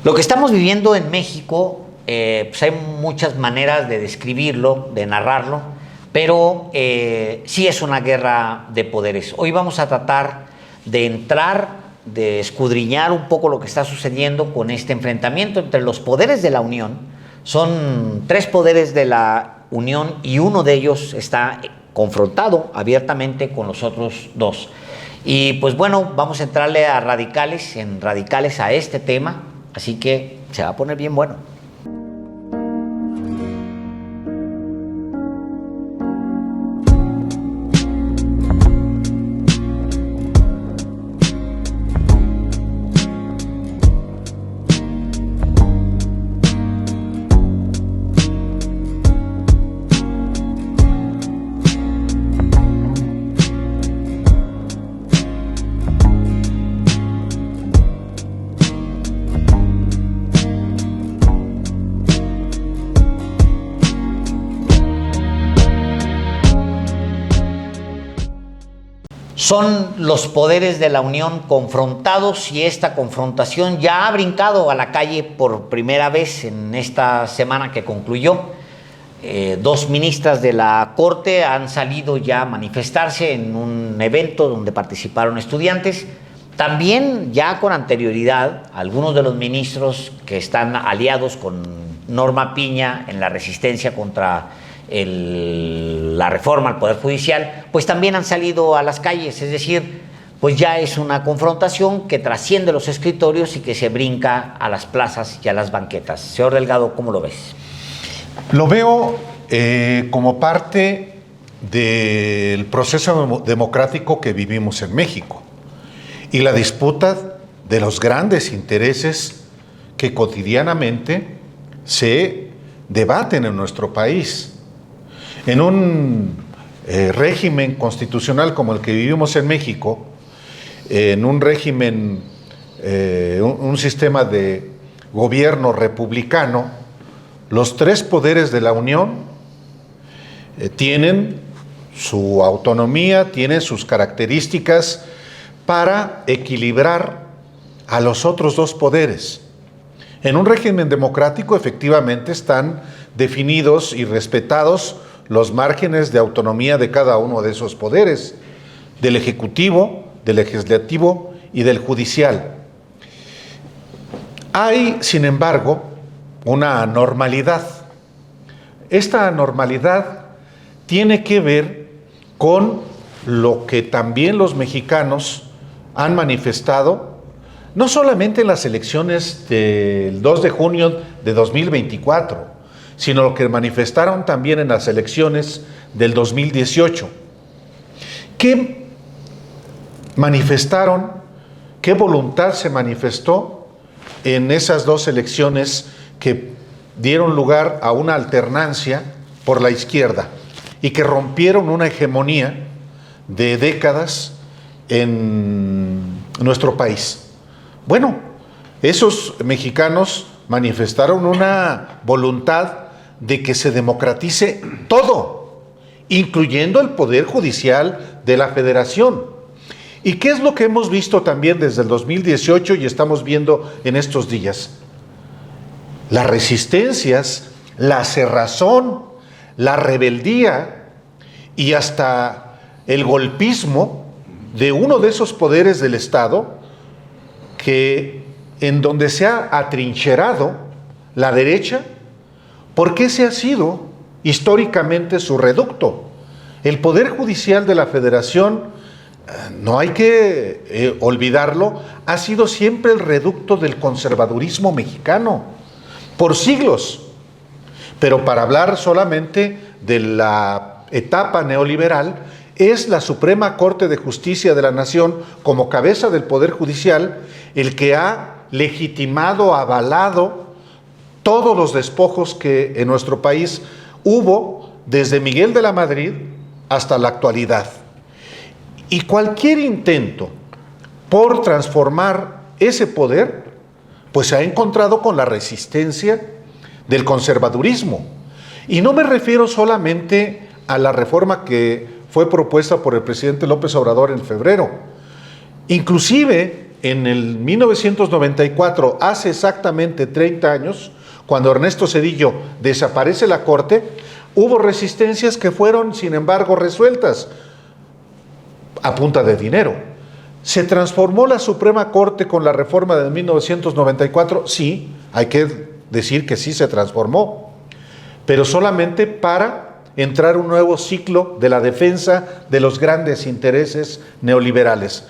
Lo que estamos viviendo en México, pues hay muchas maneras de describirlo, de narrarlo, pero sí es una guerra de poderes. Hoy vamos a tratar de entrar, de escudriñar un poco lo que está sucediendo con este enfrentamiento entre los poderes de la Unión. Son 3 poderes de la Unión y uno de ellos está confrontado abiertamente con los otros 2. Y pues bueno, vamos a entrarle a radicales a este tema, así que se va a poner bien bueno. Son los poderes de la Unión confrontados y esta confrontación ya ha brincado a la calle por primera vez en esta semana que concluyó. 2 ministras de la Corte han salido ya a manifestarse en un evento donde participaron estudiantes. También ya con anterioridad, algunos de los ministros que están aliados con Norma Piña en la resistencia contra la reforma al Poder Judicial, pues también han salido a las calles, es decir, pues ya es una confrontación que trasciende los escritorios y que se brinca a las plazas y a las banquetas. Señor Delgado, ¿cómo lo ves? Lo veo como parte del proceso democrático que vivimos en México y la disputa de los grandes intereses que cotidianamente se debaten en nuestro país. En un régimen constitucional como el que vivimos en México, en un régimen, un sistema de gobierno republicano, los 3 poderes de la Unión tienen su autonomía, tienen sus características para equilibrar a los otros 2 poderes. En un régimen democrático efectivamente están definidos y respetados los márgenes de autonomía de cada uno de esos poderes, del Ejecutivo, del Legislativo y del Judicial. Hay, sin embargo, una anormalidad. Esta anormalidad tiene que ver con lo que también los mexicanos han manifestado, no solamente en las elecciones del 2 de junio de 2024, sino lo que manifestaron también en las elecciones del 2018. ¿Qué manifestaron? ¿Qué voluntad se manifestó en esas 2 elecciones que dieron lugar a una alternancia por la izquierda y que rompieron una hegemonía de décadas en nuestro país? Bueno, esos mexicanos manifestaron una voluntad de que se democratice todo, incluyendo el Poder Judicial de la Federación. ¿Y qué es lo que hemos visto también desde el 2018 y estamos viendo en estos días? Las resistencias, la cerrazón, la rebeldía y hasta el golpismo de uno de esos poderes del Estado en donde se ha atrincherado la derecha, porque ese ha sido históricamente su reducto. El Poder Judicial de la Federación, no hay que olvidarlo, ha sido siempre el reducto del conservadurismo mexicano, por siglos. Pero para hablar solamente de la etapa neoliberal, es la Suprema Corte de Justicia de la Nación, como cabeza del Poder Judicial, el que ha legitimado, avalado todos los despojos que en nuestro país hubo desde Miguel de la Madrid hasta la actualidad. Y cualquier intento por transformar ese poder, pues se ha encontrado con la resistencia del conservadurismo. Y no me refiero solamente a la reforma que fue propuesta por el presidente López Obrador en febrero. Inclusive en el 1994, hace exactamente 30 años, cuando Ernesto Zedillo desaparece la Corte, hubo resistencias que fueron, sin embargo, resueltas a punta de dinero. ¿Se transformó la Suprema Corte con la reforma de 1994? Sí, hay que decir que sí se transformó, pero solamente para entrar un nuevo ciclo de la defensa de los grandes intereses neoliberales.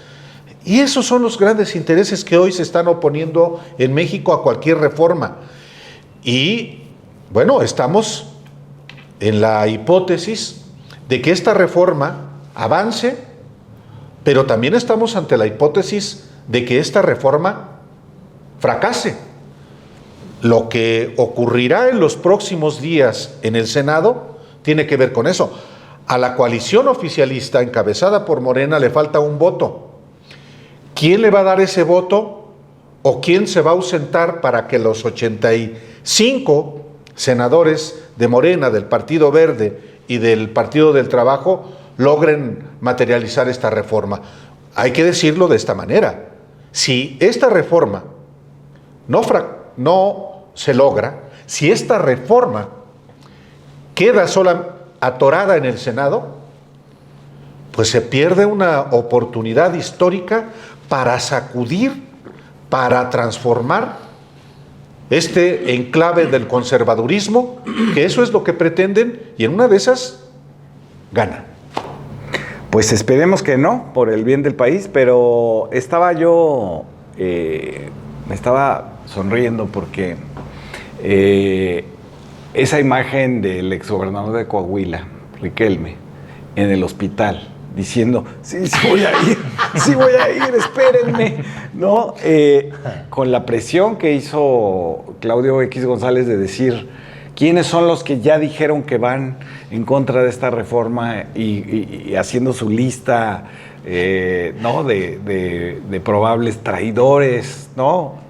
Y esos son los grandes intereses que hoy se están oponiendo en México a cualquier reforma. Y, bueno, estamos en la hipótesis de que esta reforma avance, pero también estamos ante la hipótesis de que esta reforma fracase. Lo que ocurrirá en los próximos días en el Senado tiene que ver con eso. A la coalición oficialista encabezada por Morena le falta un voto. ¿Quién le va a dar ese voto o quién se va a ausentar para que los 85 senadores de Morena, del Partido Verde y del Partido del Trabajo logren materializar esta reforma? Hay que decirlo de esta manera. Si esta reforma no se logra, si esta reforma queda sola atorada en el Senado, pues se pierde una oportunidad histórica para sacudir, para transformar este enclave del conservadurismo, que eso es lo que pretenden, y en una de esas gana. Pues esperemos que no, por el bien del país, pero estaba yo, me estaba sonriendo porque esa imagen del exgobernador de Coahuila, Riquelme, en el hospital, diciendo, sí voy a ir, espérenme, ¿no? Con la presión que hizo Claudio X González de decir quiénes son los que ya dijeron que van en contra de esta reforma y haciendo su lista, ¿no? de probables traidores, ¿no?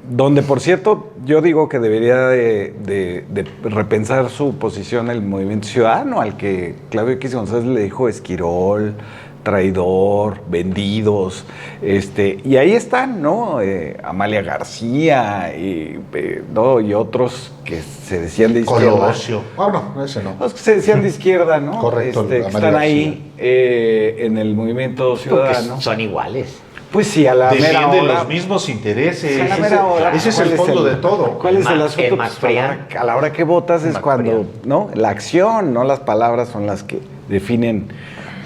Donde, por cierto, yo digo que debería de repensar su posición el Movimiento Ciudadano, al que Claudio X González le dijo esquirol, traidor, vendidos, y ahí están, ¿no? Amalia García, ¿no? Y otros que se decían de izquierda. Colosio. No, ese no. Los que se decían de izquierda, ¿no? Correcto. Que están ahí en el Movimiento Ciudadano. Porque son iguales. Pues sí, a la mera Defienden hora. los mismos intereses. A la mera hora, Ese es el fondo de todo. ¿Cuál es el El asunto? Max Pues, a la hora que votas es cuando, ¿no? La acción, no las palabras son las que definen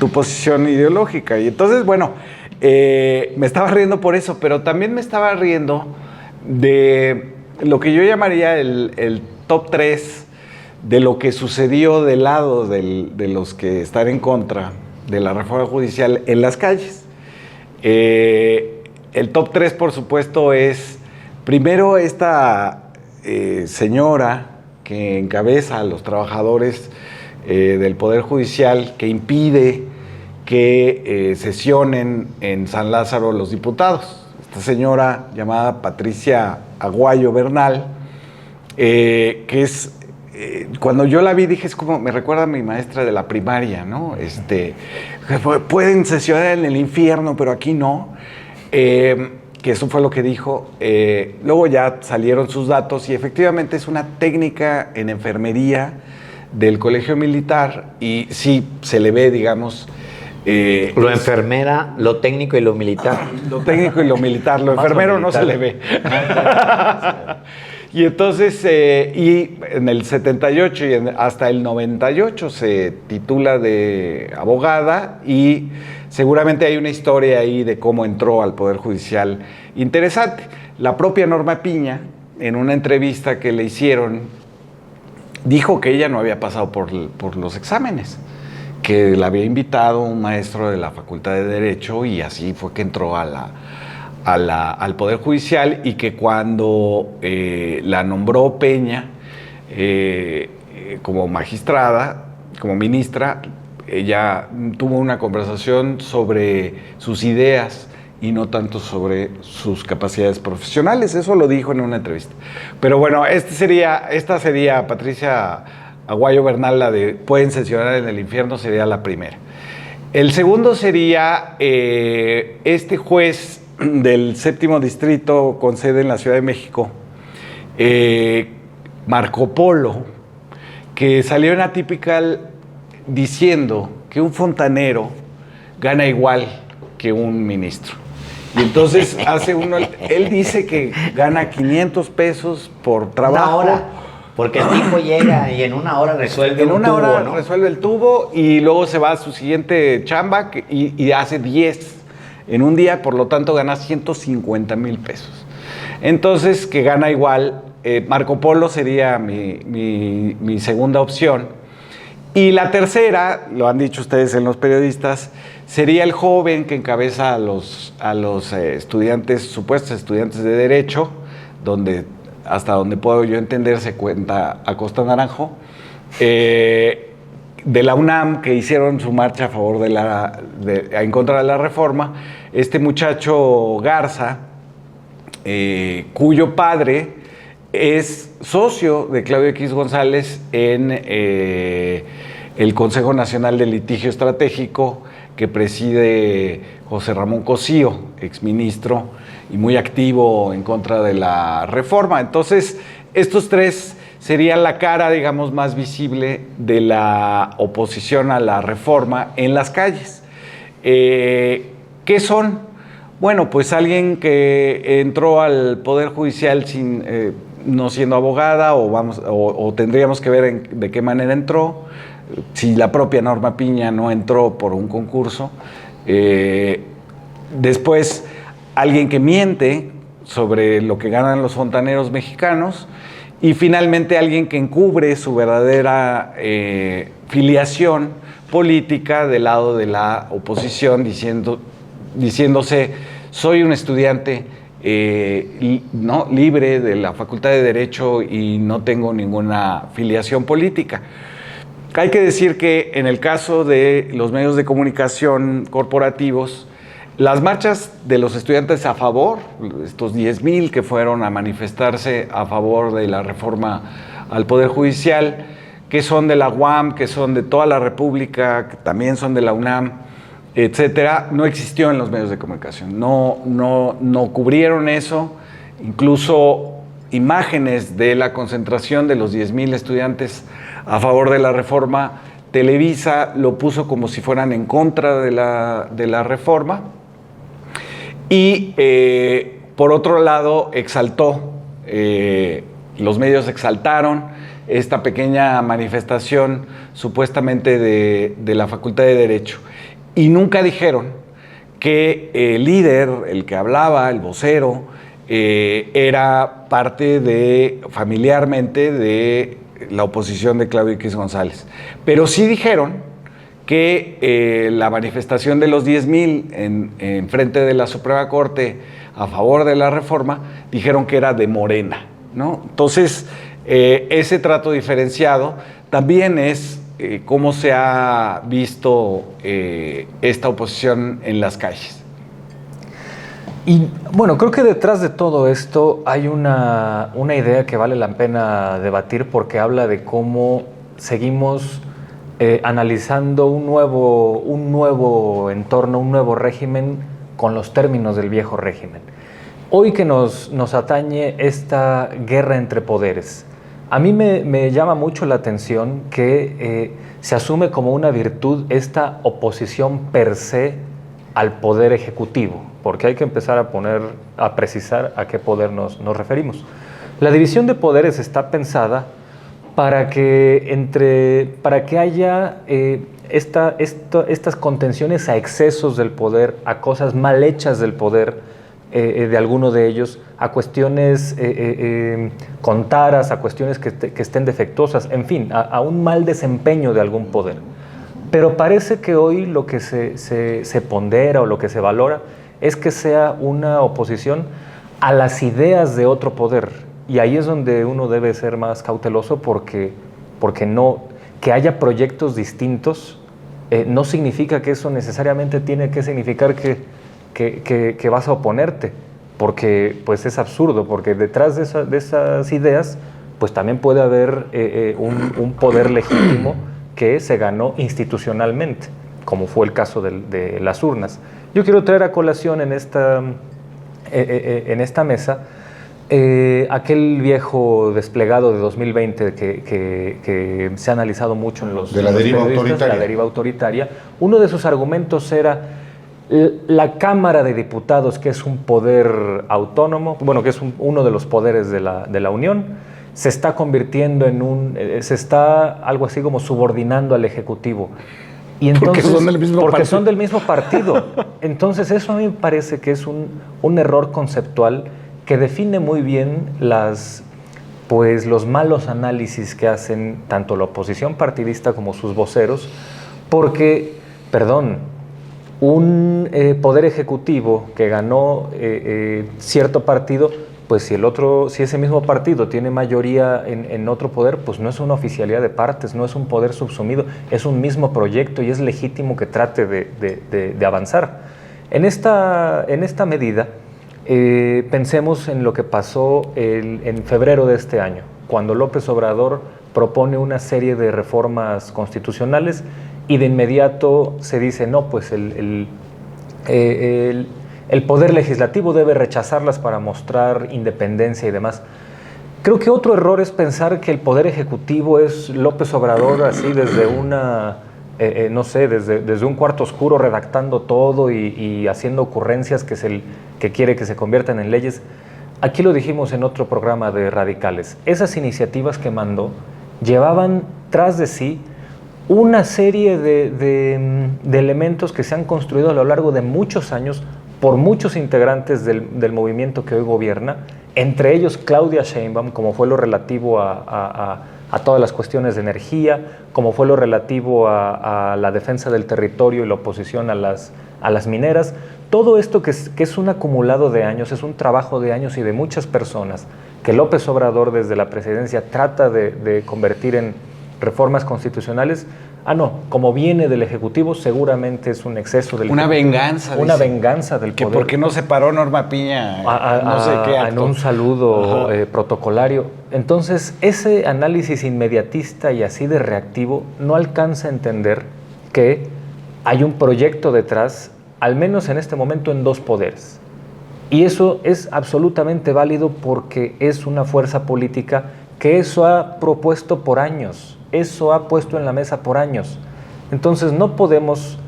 tu posición ideológica. Y entonces, bueno, me estaba riendo por eso, pero también me estaba riendo de lo que yo llamaría el top 3 de lo que sucedió del lado de los que están en contra de la reforma judicial en las calles. El top 3, por supuesto, es primero esta señora que encabeza a los trabajadores del Poder Judicial, que impide que sesionen en San Lázaro los diputados. Esta señora llamada Patricia Aguayo Bernal, que es, cuando yo la vi dije, es como, me recuerda a mi maestra de la primaria, ¿no? Pueden sesionar en el infierno, pero aquí no. Que eso fue lo que dijo. Luego ya salieron sus datos y efectivamente es una técnica en enfermería del Colegio Militar y sí se le ve, digamos... lo enfermera, lo técnico y lo militar. Lo técnico y lo militar. Lo enfermero no se le ve. Y entonces, y en el 78 y hasta el 98 se titula de abogada y seguramente hay una historia ahí de cómo entró al Poder Judicial interesante. La propia Norma Piña, en una entrevista que le hicieron, dijo que ella no había pasado por los exámenes, que la había invitado un maestro de la Facultad de Derecho y así fue que entró al Poder Judicial y que cuando la nombró Peña como magistrada, como ministra, ella tuvo una conversación sobre sus ideas y no tanto sobre sus capacidades profesionales. Eso lo dijo en una entrevista. Pero bueno, esta sería Patricia Aguayo Bernal, la de pueden sesionar en el infierno, sería la primera. El segundo sería este juez del 7º distrito con sede en la Ciudad de México, Marco Polo, que salió en Atypical diciendo que un fontanero gana igual que un ministro. Y entonces él dice que gana 500 pesos por trabajo. Una hora, porque el tipo llega y en una hora resuelve en un una tubo, hora ¿no? resuelve el tubo y luego se va a su siguiente chamba y hace 10 en un día, por lo tanto gana 150,000 pesos. Entonces, que gana igual, Marco Polo sería mi segunda opción. Y la tercera, lo han dicho ustedes en los periodistas, sería el joven que encabeza a los estudiantes, supuestos estudiantes de Derecho, donde, hasta donde puedo yo entender, se cuenta Acosta Naranjo, de la UNAM, que hicieron su marcha a favor en contra de la reforma. Este muchacho Garza, cuyo padre es socio de Claudio X González en el Consejo Nacional de Litigio Estratégico, que preside José Ramón Cosío, exministro y muy activo en contra de la reforma. Entonces, estos tres serían la cara, digamos, más visible de la oposición a la reforma en las calles. ¿Qué son? Bueno, pues alguien que entró al Poder Judicial no siendo abogada, o tendríamos que ver de qué manera entró, si la propia Norma Piña no entró por un concurso. Después, alguien que miente sobre lo que ganan los fontaneros mexicanos. Y finalmente, alguien que encubre su verdadera filiación política del lado de la oposición, diciéndose: soy un estudiante libre de la Facultad de Derecho y no tengo ninguna filiación política. Hay que decir que en el caso de los medios de comunicación corporativos, las marchas de los estudiantes a favor, estos 10,000 que fueron a manifestarse a favor de la reforma al Poder Judicial, que son de la UAM, que son de toda la República, que también son de la UNAM, etcétera, no existió en los medios de comunicación. No cubrieron eso. Incluso imágenes de la concentración de los 10,000 estudiantes a favor de la reforma, Televisa lo puso como si fueran en contra de la reforma. Y por otro lado, los medios exaltaron esta pequeña manifestación supuestamente de la Facultad de Derecho. Y nunca dijeron que el líder, el que hablaba, el vocero, era parte familiarmente de la oposición de Claudio X González. Pero sí dijeron que la manifestación de los 10,000 en frente de la Suprema Corte a favor de la reforma, dijeron que era de Morena, ¿no? Entonces, ese trato diferenciado también es cómo se ha visto esta oposición en las calles. Y bueno, creo que detrás de todo esto hay una idea que vale la pena debatir, porque habla de cómo seguimos analizando un nuevo entorno, un nuevo régimen con los términos del viejo régimen. Hoy que nos atañe esta guerra entre poderes, a mí me llama mucho la atención que se asume como una virtud esta oposición per se al poder ejecutivo, porque hay que empezar a precisar a qué poder nos referimos. La división de poderes está pensada para que haya estas contenciones a excesos del poder, a cosas mal hechas del poder de alguno de ellos, a cuestiones con taras, a cuestiones que estén defectuosas, en fin, a un mal desempeño de algún poder. Pero parece que hoy lo que se pondera o lo que se valora es que sea una oposición a las ideas de otro poder. Y ahí es donde uno debe ser más cauteloso, porque que haya proyectos distintos no significa que eso necesariamente tiene que significar que vas a oponerte, porque pues es absurdo, porque detrás de esas ideas pues también puede haber un poder legítimo que se ganó institucionalmente, como fue el caso de las urnas. Yo quiero traer a colación en esta mesa aquel viejo desplegado de 2020 que se ha analizado mucho en los... De la deriva autoritaria. La deriva autoritaria. Uno de sus argumentos era la Cámara de Diputados, que es un poder autónomo, bueno, que es uno de los poderes de la Unión, se está convirtiendo se está algo así como subordinando al Ejecutivo. Y entonces, porque son del mismo partido. Entonces eso a mí me parece que es un error conceptual que define muy bien los malos análisis que hacen tanto la oposición partidista como sus voceros, porque, un poder ejecutivo que ganó cierto partido, pues si ese mismo partido tiene mayoría en otro poder, pues no es una oficialidad de partes, no es un poder subsumido, es un mismo proyecto y es legítimo que trate de avanzar. En esta medida, pensemos en lo que pasó en febrero de este año, cuando López Obrador propone una serie de reformas constitucionales y de inmediato se dice, no, pues el Poder Legislativo debe rechazarlas para mostrar independencia y demás. Creo que otro error es pensar que el Poder Ejecutivo es López Obrador así desde desde un cuarto oscuro redactando todo y haciendo ocurrencias que quiere que se conviertan en leyes. Aquí lo dijimos en otro programa de Radicales. Esas iniciativas que mandó llevaban tras de sí una serie de elementos que se han construido a lo largo de muchos años por muchos integrantes del movimiento que hoy gobierna, entre ellos Claudia Sheinbaum, como fue lo relativo a todas las cuestiones de energía, como fue lo relativo a la defensa del territorio y la oposición a las mineras. Todo esto que es un acumulado de años, es un trabajo de años y de muchas personas que López Obrador desde la presidencia trata de convertir en reformas constitucionales. Como viene del Ejecutivo, seguramente es un exceso del Una Ejecutivo. venganza. Una venganza del que poder. ¿Por qué no se paró Norma Piña? No sé qué acto. En un saludo protocolario. Entonces, ese análisis inmediatista y así de reactivo no alcanza a entender que hay un proyecto detrás, al menos en este momento, en dos poderes. Y eso es absolutamente válido porque es una fuerza política que eso ha propuesto por años. Eso ha puesto en la mesa por años. Entonces no podemos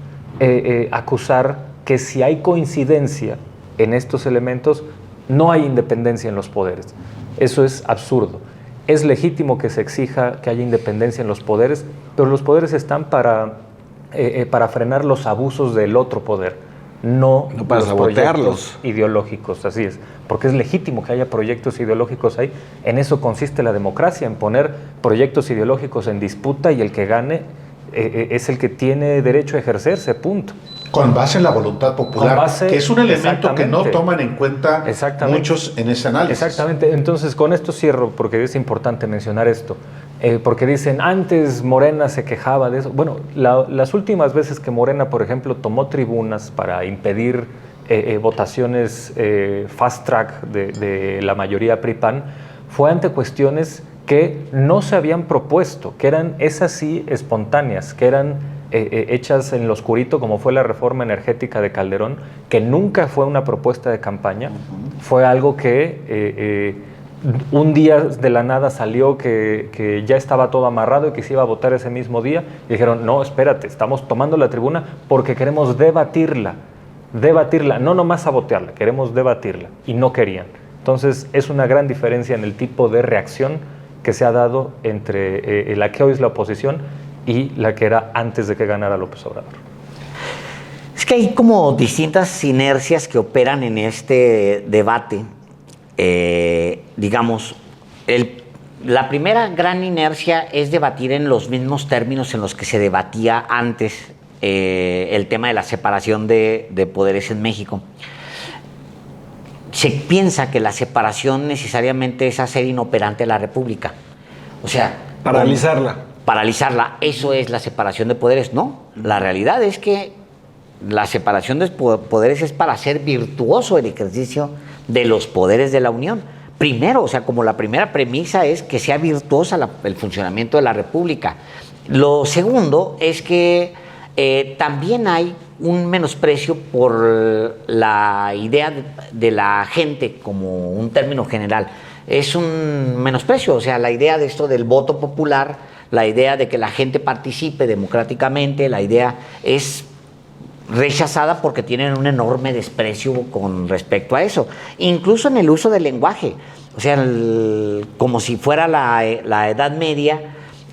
acusar que si hay coincidencia en estos elementos, no hay independencia en los poderes. Eso es absurdo. Es legítimo que se exija que haya independencia en los poderes, pero los poderes están para frenar los abusos del otro poder, no para los sabotearlos. Proyectos ideológicos, así es, porque es legítimo que haya proyectos ideológicos ahí. En eso consiste la democracia, en poner proyectos ideológicos en disputa y el que gane es el que tiene derecho a ejercerse, punto. Con base en la voluntad popular, que es un elemento que no toman en cuenta muchos en ese análisis. Exactamente, entonces con esto cierro porque es importante mencionar esto. Porque dicen, antes Morena se quejaba de eso. Bueno, las últimas veces que Morena, por ejemplo, tomó tribunas para impedir votaciones fast track de la mayoría PRI-PAN, fue ante cuestiones que no se habían propuesto, que eran esas sí espontáneas, que eran hechas en lo oscurito, como fue la reforma energética de Calderón, que nunca fue una propuesta de campaña, fue algo que un día de la nada salió que ya estaba todo amarrado y que se iba a votar ese mismo día, y dijeron, no, espérate, estamos tomando la tribuna porque queremos debatirla, no nomás sabotearla, queremos debatirla, y no querían. Entonces es una gran diferencia en el tipo de reacción que se ha dado entre la que hoy es la oposición y la que era antes de que ganara López Obrador. Es que hay como distintas inercias que operan en este debate. Digamos, la primera gran inercia es debatir en los mismos términos en los que se debatía antes el tema de la separación de poderes en México. Se piensa que la separación necesariamente es hacer inoperante a la República. O sea, paralizarla, eso es la separación de poderes. No, la realidad es que la separación de poderes es para hacer virtuoso el ejercicio de los poderes de la Unión. Primero, o sea, como la primera premisa es que sea virtuosa el funcionamiento de la República. Lo segundo es que también hay un menosprecio por la idea de la gente como un término general. Es un menosprecio, o sea, la idea de esto del voto popular, la idea de que la gente participe democráticamente, la idea es rechazada porque tienen un enorme desprecio con respecto a eso. Incluso en el uso del lenguaje, o sea, como si fuera la Edad Media,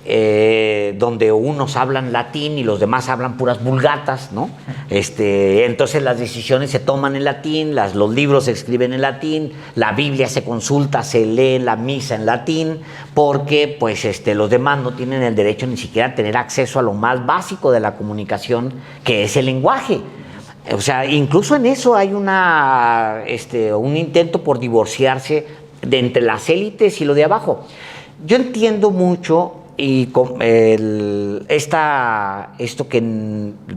donde unos hablan latín y los demás hablan puras vulgatas, ¿no? Entonces las decisiones se toman en latín, los libros se escriben en latín, la Biblia se consulta, se lee la misa en latín, porque pues los demás no tienen el derecho ni siquiera a tener acceso a lo más básico de la comunicación, que es el lenguaje. O sea, incluso en eso hay un intento por divorciarse de entre las élites y lo de abajo. Yo entiendo mucho esto que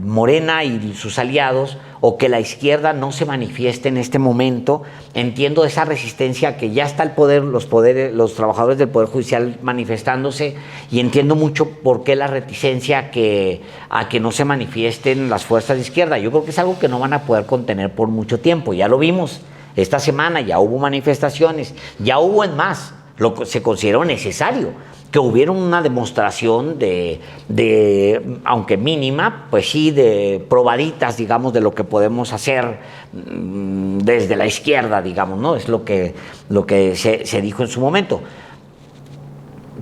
Morena y sus aliados, o que la izquierda no se manifieste en este momento. Entiendo esa resistencia, que ya está los trabajadores del Poder Judicial manifestándose, y entiendo mucho por qué la reticencia a que no se manifiesten las fuerzas de izquierda. Yo creo que es algo que no van a poder contener por mucho tiempo. Ya lo vimos esta semana, ya hubo manifestaciones, ya hubo en más, lo que se consideró necesario que hubiera una demostración de, aunque mínima, pues sí, de probaditas, digamos, de lo que podemos hacer desde la izquierda, digamos, ¿no? Es lo que se dijo en su momento.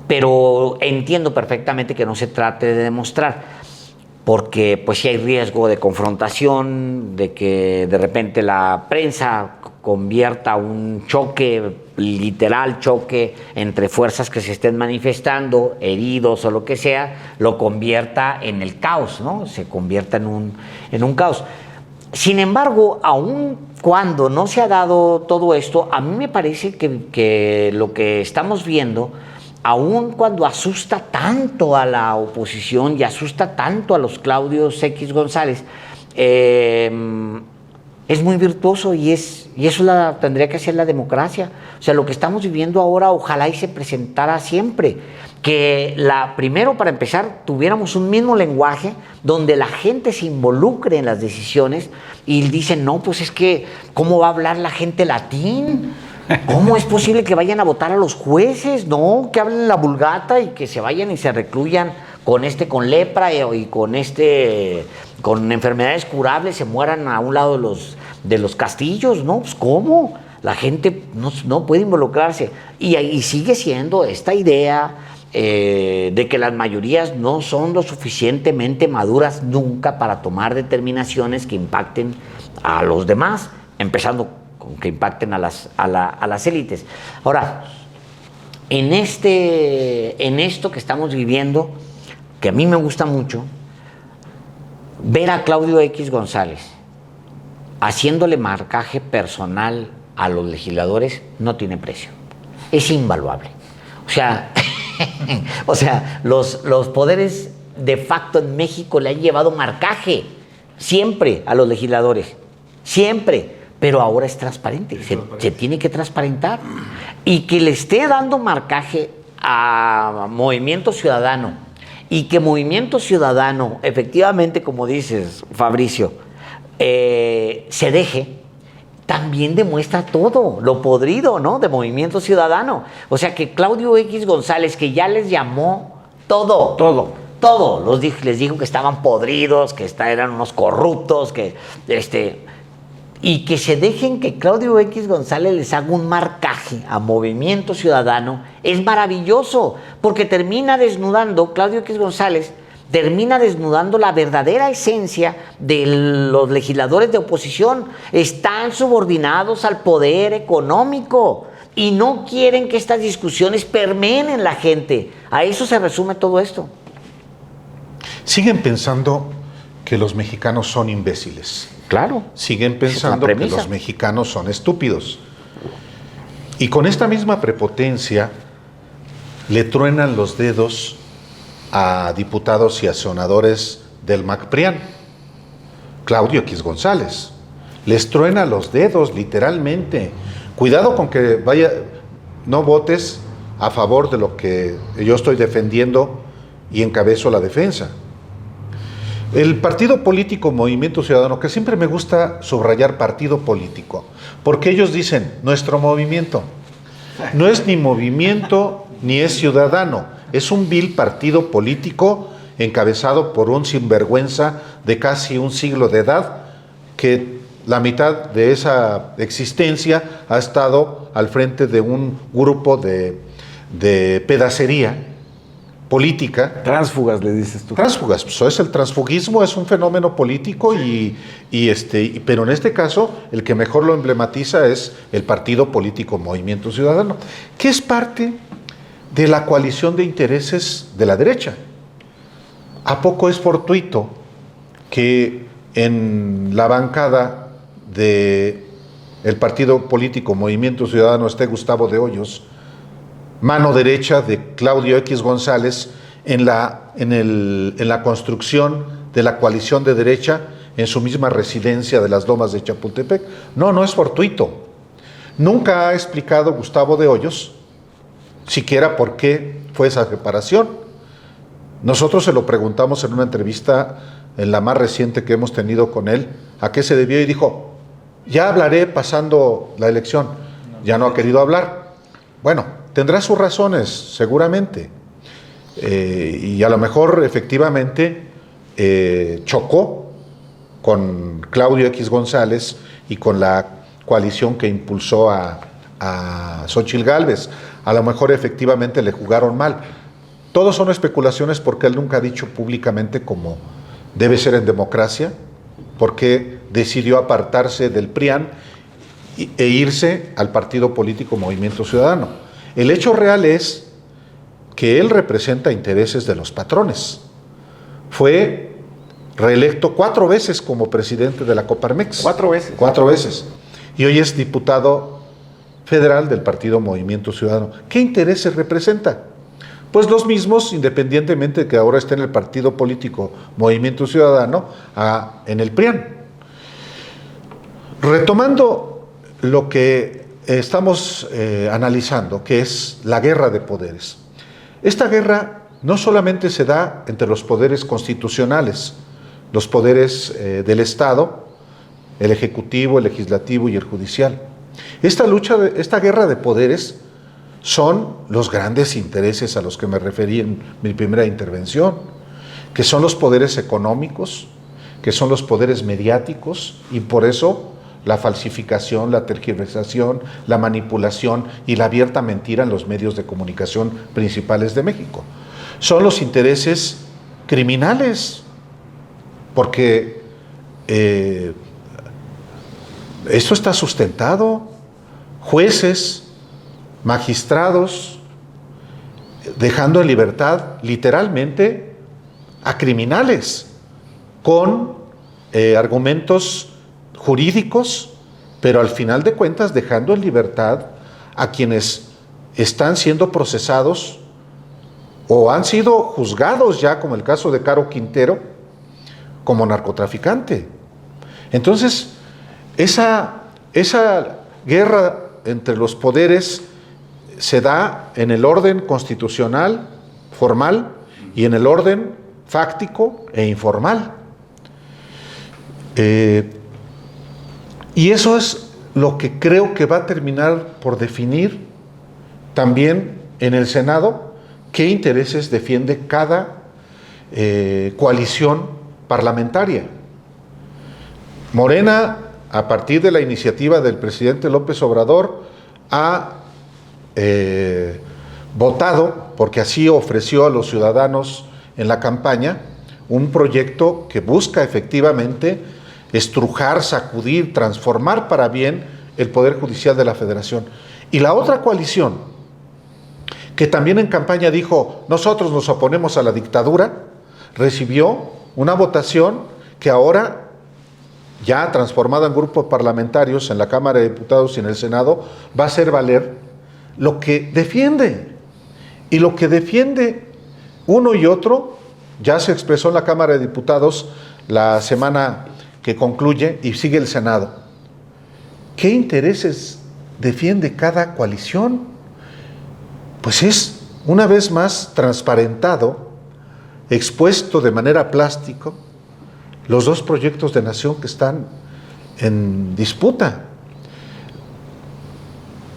Pero entiendo perfectamente que no se trate de demostrar, porque pues sí hay riesgo de confrontación, de que de repente la prensa convierta un literal choque entre fuerzas que se estén manifestando, heridos o lo que sea, lo convierta en el caos, ¿no? Se convierta en un caos. Sin embargo, aun cuando no se ha dado todo esto, a mí me parece que lo que estamos viendo, aun cuando asusta tanto a la oposición y asusta tanto a los Claudios X González, es muy virtuoso, y eso tendría que ser la democracia. O sea, lo que estamos viviendo ahora, ojalá y se presentara siempre. Que primero, para empezar, tuviéramos un mismo lenguaje donde la gente se involucre en las decisiones y dicen, no, pues es que, ¿cómo va a hablar la gente latín? ¿Cómo es posible que vayan a votar a los jueces? No, que hablen la vulgata y que se vayan y se recluyan con lepra y con enfermedades curables, se mueran a un lado de los castillos, ¿no? Pues ¿cómo? La gente no puede involucrarse. Y sigue siendo esta idea de que las mayorías no son lo suficientemente maduras nunca para tomar determinaciones que impacten a los demás, empezando con que impacten a las élites. Ahora, en esto que estamos viviendo, que a mí me gusta mucho, ver a Claudio X González haciéndole marcaje personal a los legisladores no tiene precio. Es invaluable. O sea, los poderes de facto en México le han llevado marcaje siempre a los legisladores, siempre, pero ahora es transparente, se tiene que transparentar. Y que le esté dando marcaje a Movimiento Ciudadano, y que Movimiento Ciudadano, efectivamente, como dices, Fabricio, se deje, también demuestra todo lo podrido, ¿no?, de Movimiento Ciudadano. O sea, que Claudio X González, que ya les llamó todo, les dijo que estaban podridos, que eran unos corruptos, y que se dejen que Claudio X González les haga un marcaje a Movimiento Ciudadano, es maravilloso, porque Claudio X González termina desnudando la verdadera esencia de los legisladores de oposición. Están subordinados al poder económico y no quieren que estas discusiones permeen en la gente. A eso se resume todo esto. Siguen pensando que los mexicanos son imbéciles. Claro. Siguen pensando que los mexicanos son estúpidos. Y con esta misma prepotencia le truenan los dedos a diputados y a senadores del MACPRIAN. Claudio X González les truena los dedos, literalmente. Cuidado con que no votes a favor de lo que yo estoy defendiendo y encabezo la defensa. El partido político Movimiento Ciudadano, que siempre me gusta subrayar partido político, porque ellos dicen, nuestro movimiento, no es ni movimiento ni es ciudadano, es un vil partido político encabezado por un sinvergüenza de casi un siglo de edad, que la mitad de esa existencia ha estado al frente de un grupo de pedacería política. Tránsfugas, le dices tú. Tránsfugas, pues el transfugismo es un fenómeno político pero en este caso el que mejor lo emblematiza es el partido político Movimiento Ciudadano, que es parte de la coalición de intereses de la derecha. ¿A poco es fortuito que en la bancada del partido político Movimiento Ciudadano esté Gustavo de Hoyos, mano derecha de Claudio X González, en la construcción de la coalición de derecha en su misma residencia de las Lomas de Chapultepec? No es fortuito. Nunca ha explicado Gustavo de Hoyos siquiera por qué fue esa separación. Nosotros se lo preguntamos en una entrevista, en la más reciente que hemos tenido con él, a qué se debió, y dijo, ya hablaré pasando la elección. Ya no ha querido hablar. Bueno, tendrá sus razones, seguramente. Y a lo mejor efectivamente chocó con Claudio X González y con la coalición que impulsó a Xóchitl Gálvez. A lo mejor efectivamente le jugaron mal. Todos son especulaciones, porque él nunca ha dicho públicamente, como debe ser en democracia, porque decidió apartarse del PRIAN e irse al partido político Movimiento Ciudadano. El hecho real es que él representa intereses de los patrones. Fue reelecto 4 veces como presidente de la Coparmex. 4 veces. 4 veces. Y hoy es diputado federal del partido Movimiento Ciudadano. ¿Qué intereses representa? Pues los mismos, independientemente de que ahora esté en el partido político Movimiento Ciudadano, en el PRIAN. Retomando lo que estamos analizando, que es la guerra de poderes. Esta guerra no solamente se da entre los poderes constitucionales, los poderes del Estado, el Ejecutivo, el Legislativo y el Judicial. Esta guerra de poderes son los grandes intereses a los que me referí en mi primera intervención, que son los poderes económicos, que son los poderes mediáticos, y por eso la falsificación, la tergiversación, la manipulación y la abierta mentira en los medios de comunicación principales de México. Son los intereses criminales, porque esto está sustentado. Jueces, magistrados, dejando en libertad literalmente a criminales con argumentos jurídicos, pero al final de cuentas dejando en libertad a quienes están siendo procesados o han sido juzgados ya, como el caso de Caro Quintero, como narcotraficante. Entonces, esa guerra entre los poderes se da en el orden constitucional, formal, y en el orden fáctico e informal. Y eso es lo que creo que va a terminar por definir también en el Senado qué intereses defiende cada coalición parlamentaria. Morena, a partir de la iniciativa del presidente López Obrador, ha votado, porque así ofreció a los ciudadanos en la campaña, un proyecto que busca efectivamente estrujar, sacudir, transformar para bien el Poder Judicial de la Federación. Y la otra coalición, que también en campaña dijo, nosotros nos oponemos a la dictadura, recibió una votación que ahora, ya transformada en grupos parlamentarios en la Cámara de Diputados y en el Senado, va a hacer valer lo que defiende. Y lo que defiende uno y otro ya se expresó en la Cámara de Diputados la semana que concluye y sigue el Senado. ¿Qué intereses defiende cada coalición? Pues es, una vez más, transparentado, expuesto de manera plástica, los dos proyectos de nación que están en disputa.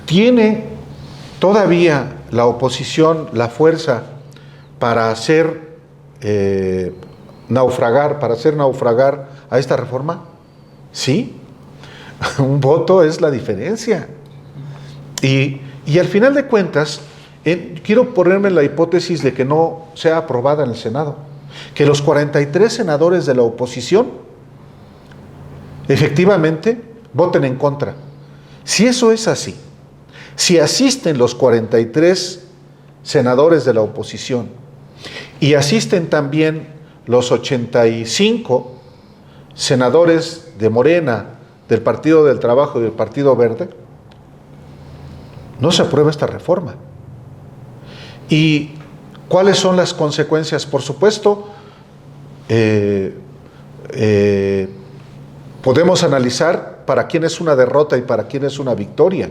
¿Tiene todavía la oposición la fuerza para hacer naufragar a esta reforma? Sí. Un voto es la diferencia. Y al final de cuentas, quiero ponerme en la hipótesis de que no sea aprobada en el Senado, que los 43 senadores de la oposición efectivamente voten en contra. Si eso es así, si asisten los 43 senadores de la oposición y asisten también los 85 senadores de Morena, del Partido del Trabajo y del Partido Verde, no se aprueba esta reforma. ¿Y cuáles son las consecuencias? Por supuesto, podemos analizar para quién es una derrota y para quién es una victoria,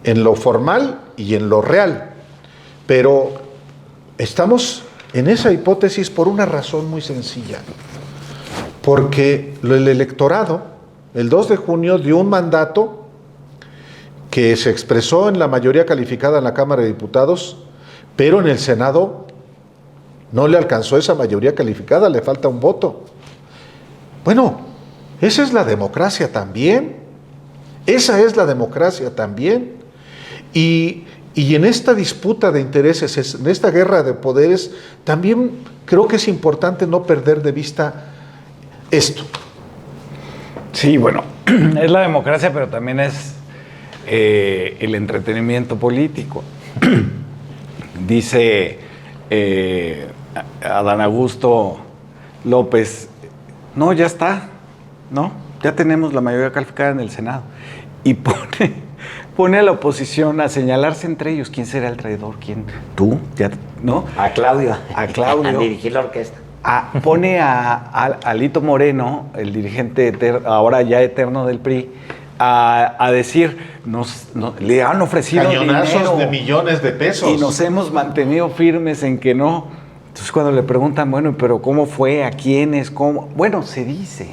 en lo formal y en lo real. Pero estamos en esa hipótesis por una razón muy sencilla. Porque el electorado, el 2 de junio, dio un mandato que se expresó en la mayoría calificada en la Cámara de Diputados, pero en el Senado no le alcanzó esa mayoría calificada, le falta un voto. Bueno, esa es la democracia también. Esa es la democracia también. Y en esta disputa de intereses, en esta guerra de poderes, también creo que es importante no perder de vista esto. Sí, bueno, es la democracia, pero también es el entretenimiento político. Dice Adán Augusto López, no, ya está, ¿no? Ya tenemos la mayoría calificada en el Senado. Y pone a la oposición a señalarse entre ellos. ¿Quién será el traidor? ¿Quién? ¿Tú? ¿Ya? ¿No? A Claudio. A Claudio. A dirigir la orquesta. Pone a Alito Moreno, el dirigente ahora ya eterno del PRI, a decir, le han ofrecido cañonazos dinero de millones de pesos y nos hemos mantenido firmes en que no. Entonces cuando le preguntan, bueno, pero ¿cómo fue? ¿A quiénes? ¿Cómo? Bueno, se dice,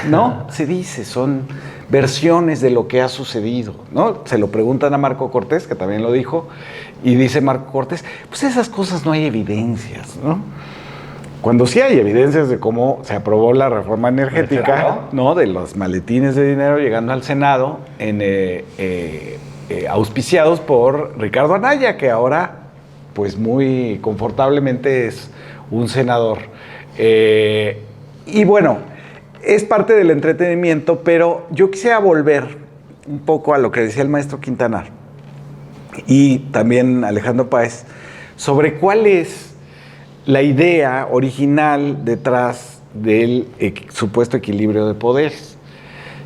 ¿no? Se dice, son versiones de lo que ha sucedido, ¿no? Se lo preguntan a Marco Cortés, que también lo dijo, y dice Marco Cortés, pues esas cosas no hay evidencias, ¿no? Cuando sí hay evidencias de cómo se aprobó la reforma energética, ¿no? De los maletines de dinero llegando al Senado, auspiciados por Ricardo Anaya, que ahora, pues muy confortablemente es un senador. Y bueno, es parte del entretenimiento, pero yo quisiera volver un poco a lo que decía el maestro Quintanar y también Alejandro Páez, sobre cuál es la idea original detrás del supuesto equilibrio de poderes.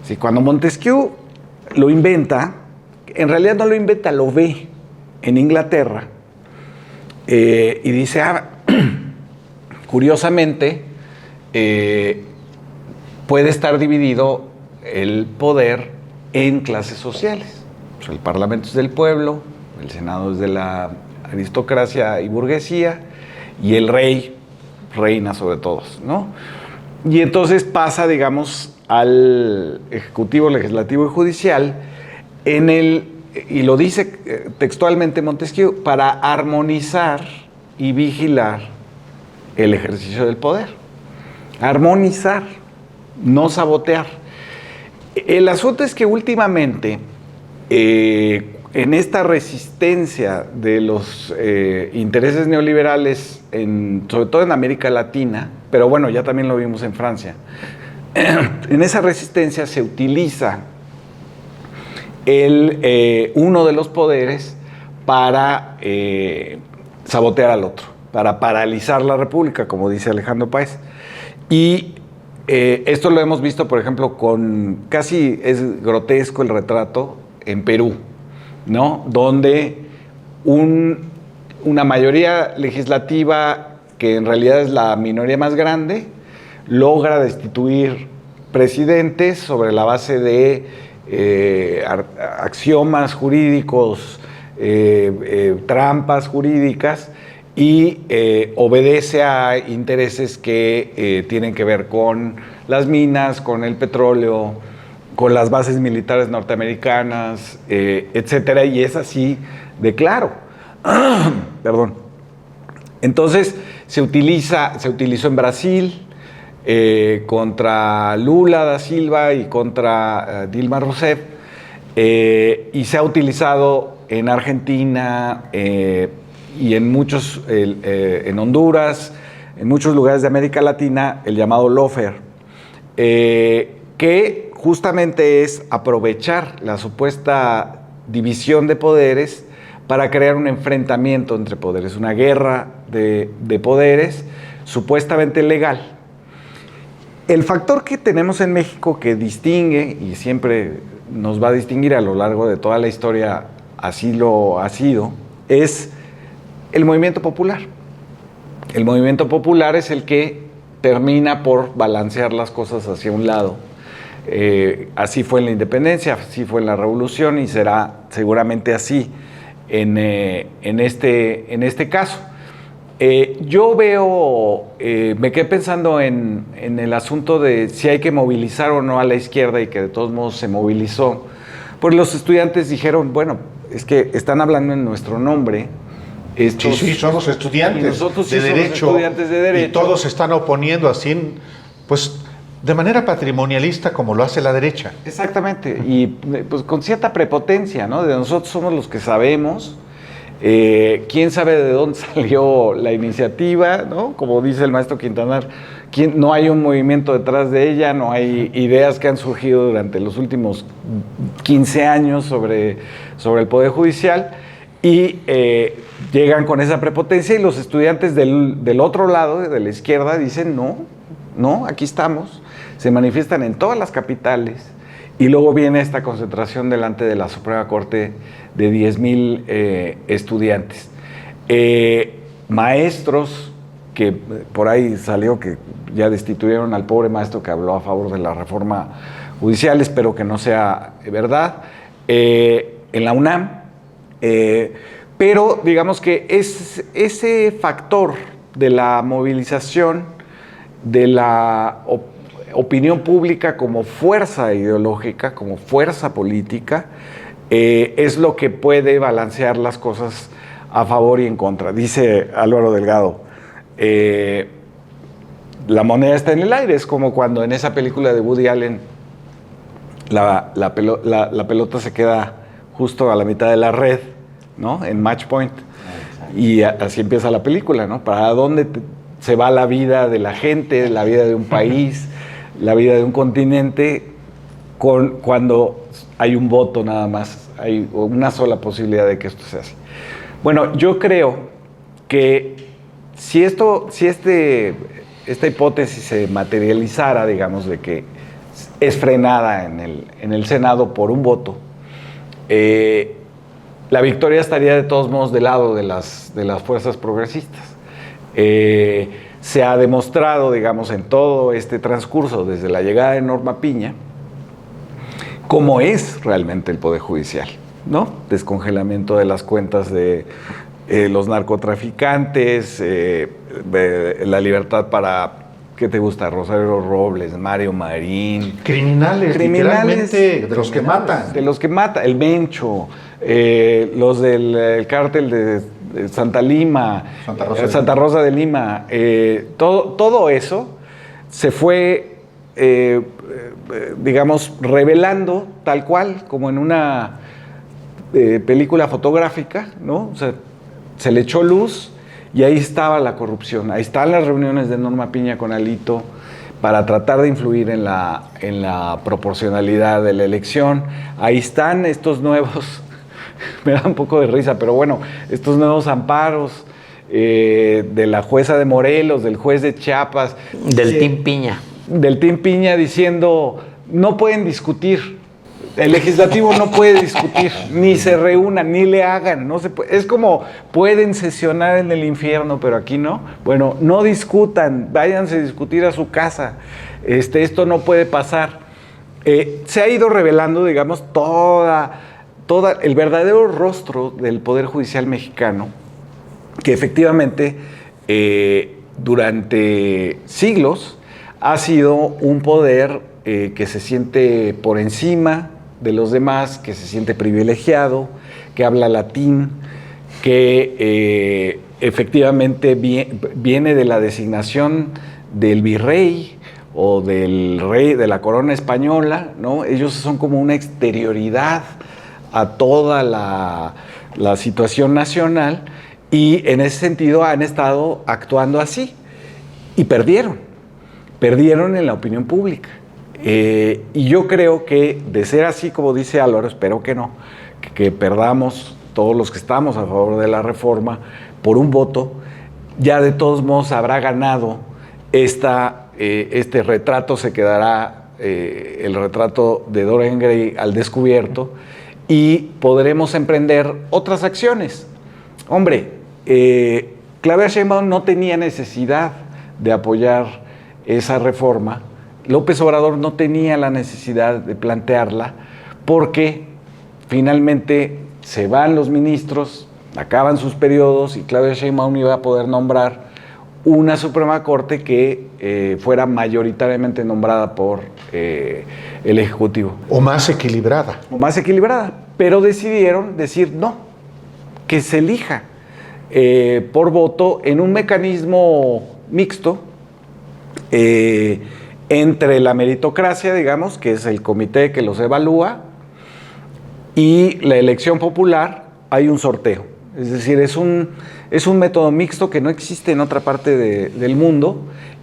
Sí, cuando Montesquieu lo inventa, en realidad no lo inventa, lo ve en Inglaterra y dice, curiosamente, puede estar dividido el poder en clases sociales. O sea, el Parlamento es del pueblo, el Senado es de la aristocracia y burguesía, y el rey reina sobre todos, ¿no? Y entonces pasa, digamos, al Ejecutivo, Legislativo y Judicial, y lo dice textualmente Montesquieu, para armonizar y vigilar el ejercicio del poder. Armonizar, no sabotear. El asunto es que últimamente, en esta resistencia de los intereses neoliberales, sobre todo en América Latina, pero bueno, ya también lo vimos en Francia, en esa resistencia se utiliza uno de los poderes para sabotear al otro, para paralizar la república, como dice Alejandro Páez. Y esto lo hemos visto, por ejemplo, casi es grotesco el retrato en Perú, ¿no? Donde una mayoría legislativa, que en realidad es la minoría más grande, logra destituir presidentes sobre la base de axiomas jurídicos, trampas jurídicas, y obedece a intereses que tienen que ver con las minas, con el petróleo, con las bases militares norteamericanas, etcétera, y es así de claro. Perdón. Entonces, se utilizó en Brasil contra Lula da Silva y contra Dilma Rousseff, y se ha utilizado en Argentina y en muchos, en Honduras, en muchos lugares de América Latina, el llamado lawfare, que justamente es aprovechar la supuesta división de poderes para crear un enfrentamiento entre poderes, una guerra de poderes supuestamente legal. El factor que tenemos en México que distingue, y siempre nos va a distinguir a lo largo de toda la historia, así lo ha sido, es el movimiento popular. El movimiento popular es el que termina por balancear las cosas hacia un lado. Así fue en la independencia, así fue en la revolución y será seguramente así en este caso. Yo veo, me quedé pensando en el asunto de si hay que movilizar o no a la izquierda, y que de todos modos se movilizó. Pues los estudiantes dijeron, bueno, es que están hablando en nuestro nombre. Sí, somos estudiantes, nosotros sí de somos derecho, estudiantes de derecho. y todos se están oponiendo así, pues de manera patrimonialista, como lo hace la derecha. Exactamente, y pues con cierta prepotencia, ¿no? De nosotros somos los que sabemos. ¿Quién sabe de dónde salió la iniciativa, ¿no? Como dice el maestro Quintanar, no hay un movimiento detrás de ella, no hay ideas que han surgido durante los últimos 15 años sobre el Poder Judicial, y llegan con esa prepotencia, y los estudiantes del otro lado, de la izquierda, dicen no, aquí estamos. Se manifiestan en todas las capitales, y luego viene esta concentración delante de la Suprema Corte de 10,000 estudiantes. Maestros, que por ahí salió que ya destituyeron al pobre maestro que habló a favor de la reforma judicial, espero que no sea verdad, en la UNAM, pero digamos que es ese factor de la movilización, de la opinión pública como fuerza ideológica, como fuerza política, es lo que puede balancear las cosas a favor y en contra. Dice Álvaro Delgado, la moneda está en el aire. Es como cuando en esa película de Woody Allen la pelota se queda justo a la mitad de la red, ¿no? En Match Point. Y así empieza la película, ¿no? ¿Para dónde se va la vida de la gente, la vida de un país, la vida de un continente, cuando hay un voto nada más, hay una sola posibilidad de que esto se haga? Bueno, yo creo que si esta hipótesis se materializara, digamos, de que es frenada en el Senado por un voto, la victoria estaría de todos modos del lado de las fuerzas progresistas. Se ha demostrado, digamos, en todo este transcurso, desde la llegada de Norma Piña, cómo es realmente el Poder Judicial, ¿no? Descongelamiento de las cuentas de los narcotraficantes, la libertad para, ¿qué te gusta? Rosario Robles, Mario Marín. Criminales, literalmente, de los que matan. De los que matan, el Mencho, los del cártel de Santa Rosa de Lima, todo eso se fue, digamos, revelando tal cual, como en una película fotográfica, ¿no? O sea, se le echó luz y ahí estaba la corrupción, ahí están las reuniones de Norma Piña con Alito para tratar de influir en la proporcionalidad de la elección, ahí están estos nuevos... Me da un poco de risa, pero bueno, estos nuevos amparos de la jueza de Morelos, del juez de Chiapas. Del Team Piña. Del Team Piña diciendo, no pueden discutir. El legislativo no puede discutir, ni se reúnan, ni le hagan. No se puede. Es como, pueden sesionar en el infierno, pero aquí no. Bueno, no discutan, váyanse a discutir a su casa. Esto no puede pasar. Se ha ido revelando, digamos, toda el verdadero rostro del Poder Judicial mexicano, que efectivamente durante siglos ha sido un poder que se siente por encima de los demás, que se siente privilegiado, que habla latín, que efectivamente viene de la designación del virrey o del rey de la corona española, ¿no? Ellos son como una exterioridad a toda la situación nacional y en ese sentido han estado actuando así y perdieron en la opinión pública. Y yo creo que de ser así, como dice Álvaro, espero que no, que perdamos todos los que estamos a favor de la reforma por un voto, ya de todos modos habrá ganado este retrato, se quedará el retrato de Dorian Gray al descubierto y podremos emprender otras acciones. Hombre, Claudia Sheinbaum no tenía necesidad de apoyar esa reforma, López Obrador no tenía la necesidad de plantearla porque finalmente se van los ministros, acaban sus periodos y Claudia Sheinbaum iba a poder nombrar una Suprema Corte que fuera mayoritariamente nombrada por el Ejecutivo. O más equilibrada. Pero decidieron decir no, que se elija por voto en un mecanismo mixto entre la meritocracia, digamos, que es el comité que los evalúa, y la elección popular. Hay un sorteo. Es decir, es un método mixto que no existe en otra parte del mundo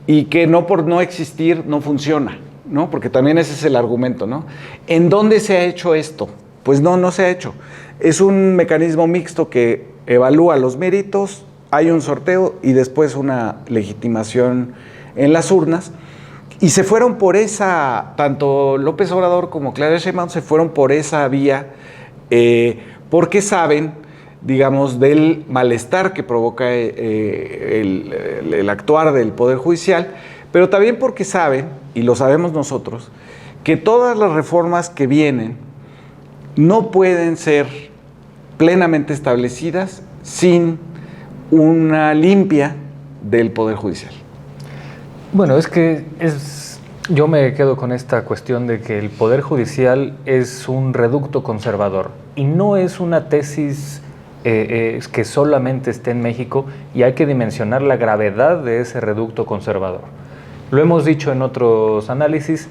y que no por no existir no funciona, ¿no? Porque también ese es el argumento, ¿no? ¿En dónde se ha hecho esto? Pues no se ha hecho. Es un mecanismo mixto que evalúa los méritos, hay un sorteo y después una legitimación en las urnas. Y se fueron por tanto López Obrador como Claudia Sheinbaum se fueron por esa vía porque saben, digamos, del malestar que provoca el actuar del Poder Judicial, pero también porque saben, y lo sabemos nosotros, que todas las reformas que vienen no pueden ser plenamente establecidas sin una limpia del Poder Judicial. Bueno, yo me quedo con esta cuestión de que el Poder Judicial es un reducto conservador y no es una tesis que solamente esté en México, y hay que dimensionar la gravedad de ese reducto conservador. Lo hemos dicho en otros análisis,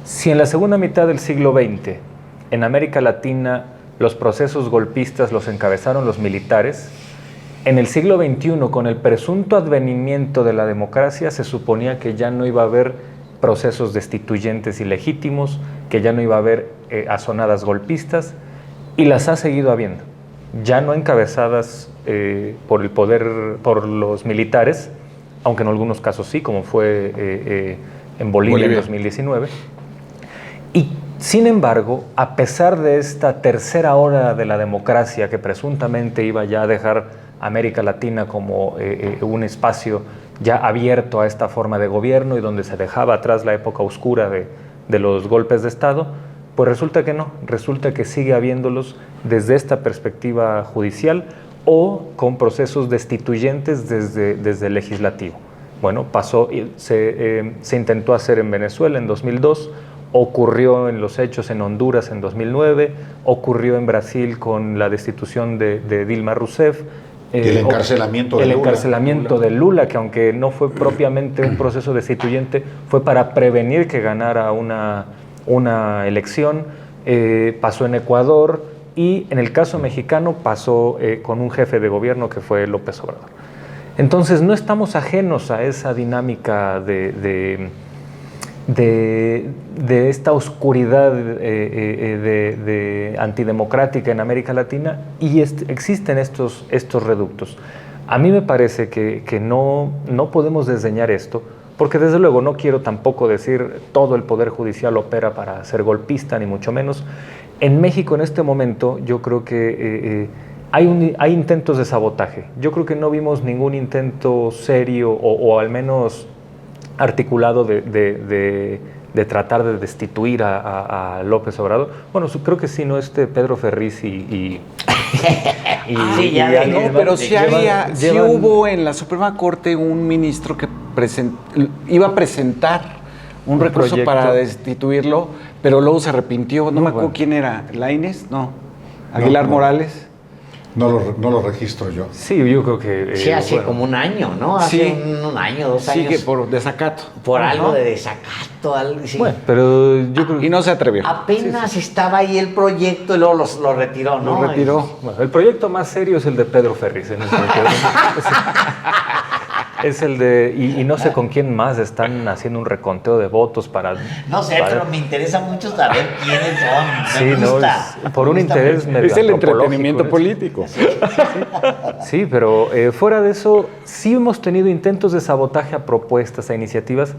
si en la segunda mitad del siglo XX en América Latina los procesos golpistas los encabezaron los militares, en el siglo XXI, con el presunto advenimiento de la democracia, se suponía que ya no iba a haber procesos destituyentes ilegítimos, que ya no iba a haber azonadas golpistas, y las ha seguido habiendo. Ya no encabezadas por el poder, por los militares, aunque en algunos casos sí, como fue en Bolivia en 2019. Y sin embargo, a pesar de esta tercera ola de la democracia que presuntamente iba ya a dejar América Latina como un espacio ya abierto a esta forma de gobierno y donde se dejaba atrás la época oscura de los golpes de Estado, pues resulta que no, resulta que sigue habiéndolos desde esta perspectiva judicial o con procesos destituyentes desde el legislativo. Bueno, se intentó hacer en Venezuela en 2002, ocurrió en los hechos en Honduras en 2009, ocurrió en Brasil con la destitución de Dilma Rousseff, el encarcelamiento de Lula, que aunque no fue propiamente un proceso destituyente, fue para prevenir que ganara una elección. Pasó en Ecuador y en el caso mexicano pasó con un jefe de gobierno que fue López Obrador. Entonces no estamos ajenos a esa dinámica de esta oscuridad antidemocrática en América Latina, y existen estos reductos. A mí me parece que no podemos desdeñar esto, porque desde luego no quiero tampoco decir todo el Poder Judicial opera para ser golpista, ni mucho menos. En México en este momento yo creo que hay intentos de sabotaje. Yo creo que no vimos ningún intento serio o al menos articulado de tratar de destituir a López Obrador. Bueno, creo que sí, no Pedro Ferriz pero sí hubo en la Suprema Corte un ministro que iba a presentar un recurso proyecto. para destituirlo, pero luego se arrepintió. No Muy me acuerdo bueno. quién era. ¿Lainez? No. ¿Aguilar no. Morales? No lo registro yo. Sí, yo creo que... Sí, hace bueno, como un año, ¿no? Hace Sí. un año, 2 Sí, años. que por desacato. Por Ajá. algo de desacato, algo así. Bueno, pero yo creo Y no se atrevió. Apenas estaba ahí el proyecto y luego lo retiró, ¿no? Lo retiró. Bueno, el proyecto más serio es el de Pedro Ferriz. En ese sentido. Es el de... Y no sé con quién más están haciendo un reconteo de votos para... No sé, para- pero me interesa mucho saber quiénes son. Sí, Me no, gusta. es por un Me gusta interés mucho. medio Es el antropológico, entretenimiento ¿no? político. Sí, pero fuera de eso, sí hemos tenido intentos de sabotaje a propuestas, a iniciativas,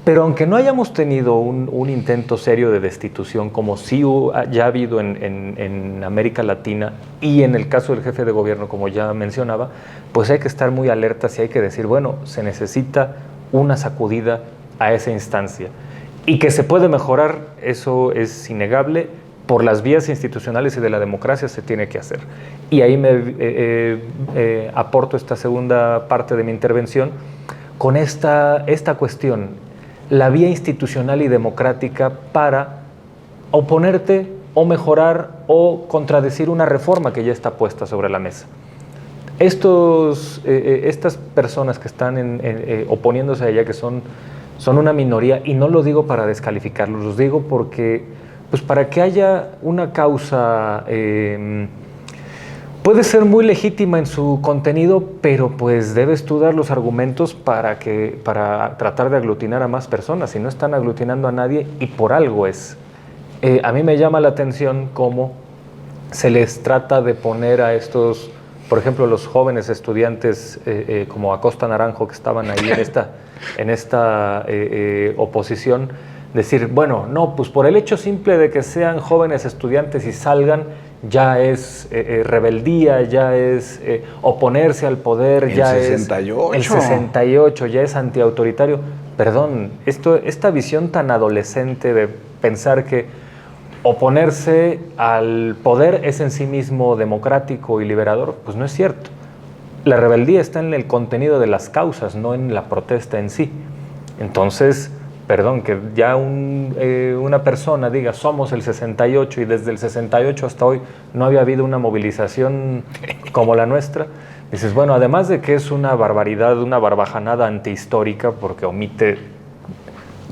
pero aunque no hayamos tenido un intento serio de destitución, como sí ya ha habido en América Latina y en el caso del jefe de gobierno, como ya mencionaba, pues hay que estar muy alertas y hay que decir, bueno, se necesita una sacudida a esa instancia. Y que se puede mejorar, eso es innegable, por las vías institucionales y de la democracia se tiene que hacer. Y ahí me aporto esta segunda parte de mi intervención con esta cuestión, la vía institucional y democrática para oponerte o mejorar o contradecir una reforma que ya está puesta sobre la mesa. Estas personas que están oponiéndose a ella, que son una minoría, y no lo digo para descalificarlos, los digo porque, pues para que haya una causa, puede ser muy legítima en su contenido, pero pues debes tú dar los argumentos para tratar de aglutinar a más personas, y no están aglutinando a nadie, y por algo es. A mí me llama la atención cómo se les trata de poner a estos, por ejemplo, los jóvenes estudiantes como Acosta Naranjo, que estaban ahí en esta oposición, decir, bueno, no, pues por el hecho simple de que sean jóvenes estudiantes y salgan, ya es rebeldía, ya es oponerse al poder, El ya 68. es el 68, ya es antiautoritario. Perdón, esta visión tan adolescente de pensar que oponerse al poder es en sí mismo democrático y liberador, pues no es cierto. La rebeldía está en el contenido de las causas, no en la protesta en sí. Entonces, perdón, que ya una persona diga somos el 68 y desde el 68 hasta hoy no había habido una movilización como la nuestra, dices, bueno, además de que es una barbaridad, una barbajanada antihistórica porque omite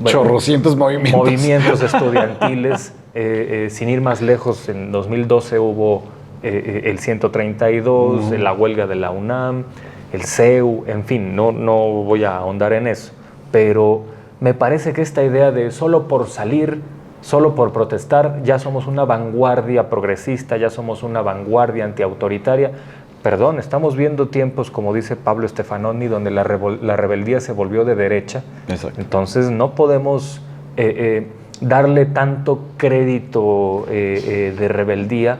Chorrocientos movimientos. estudiantiles, sin ir más lejos, en 2012 hubo el 132, la huelga de la UNAM, el CEU, en fin, no voy a ahondar en eso, pero me parece que esta idea de solo por salir, solo por protestar, ya somos una vanguardia progresista, ya somos una vanguardia antiautoritaria. Perdón, estamos viendo tiempos, como dice Pablo Stefanoni, donde la rebeldía se volvió de derecha. Exacto. Entonces no podemos darle tanto crédito de rebeldía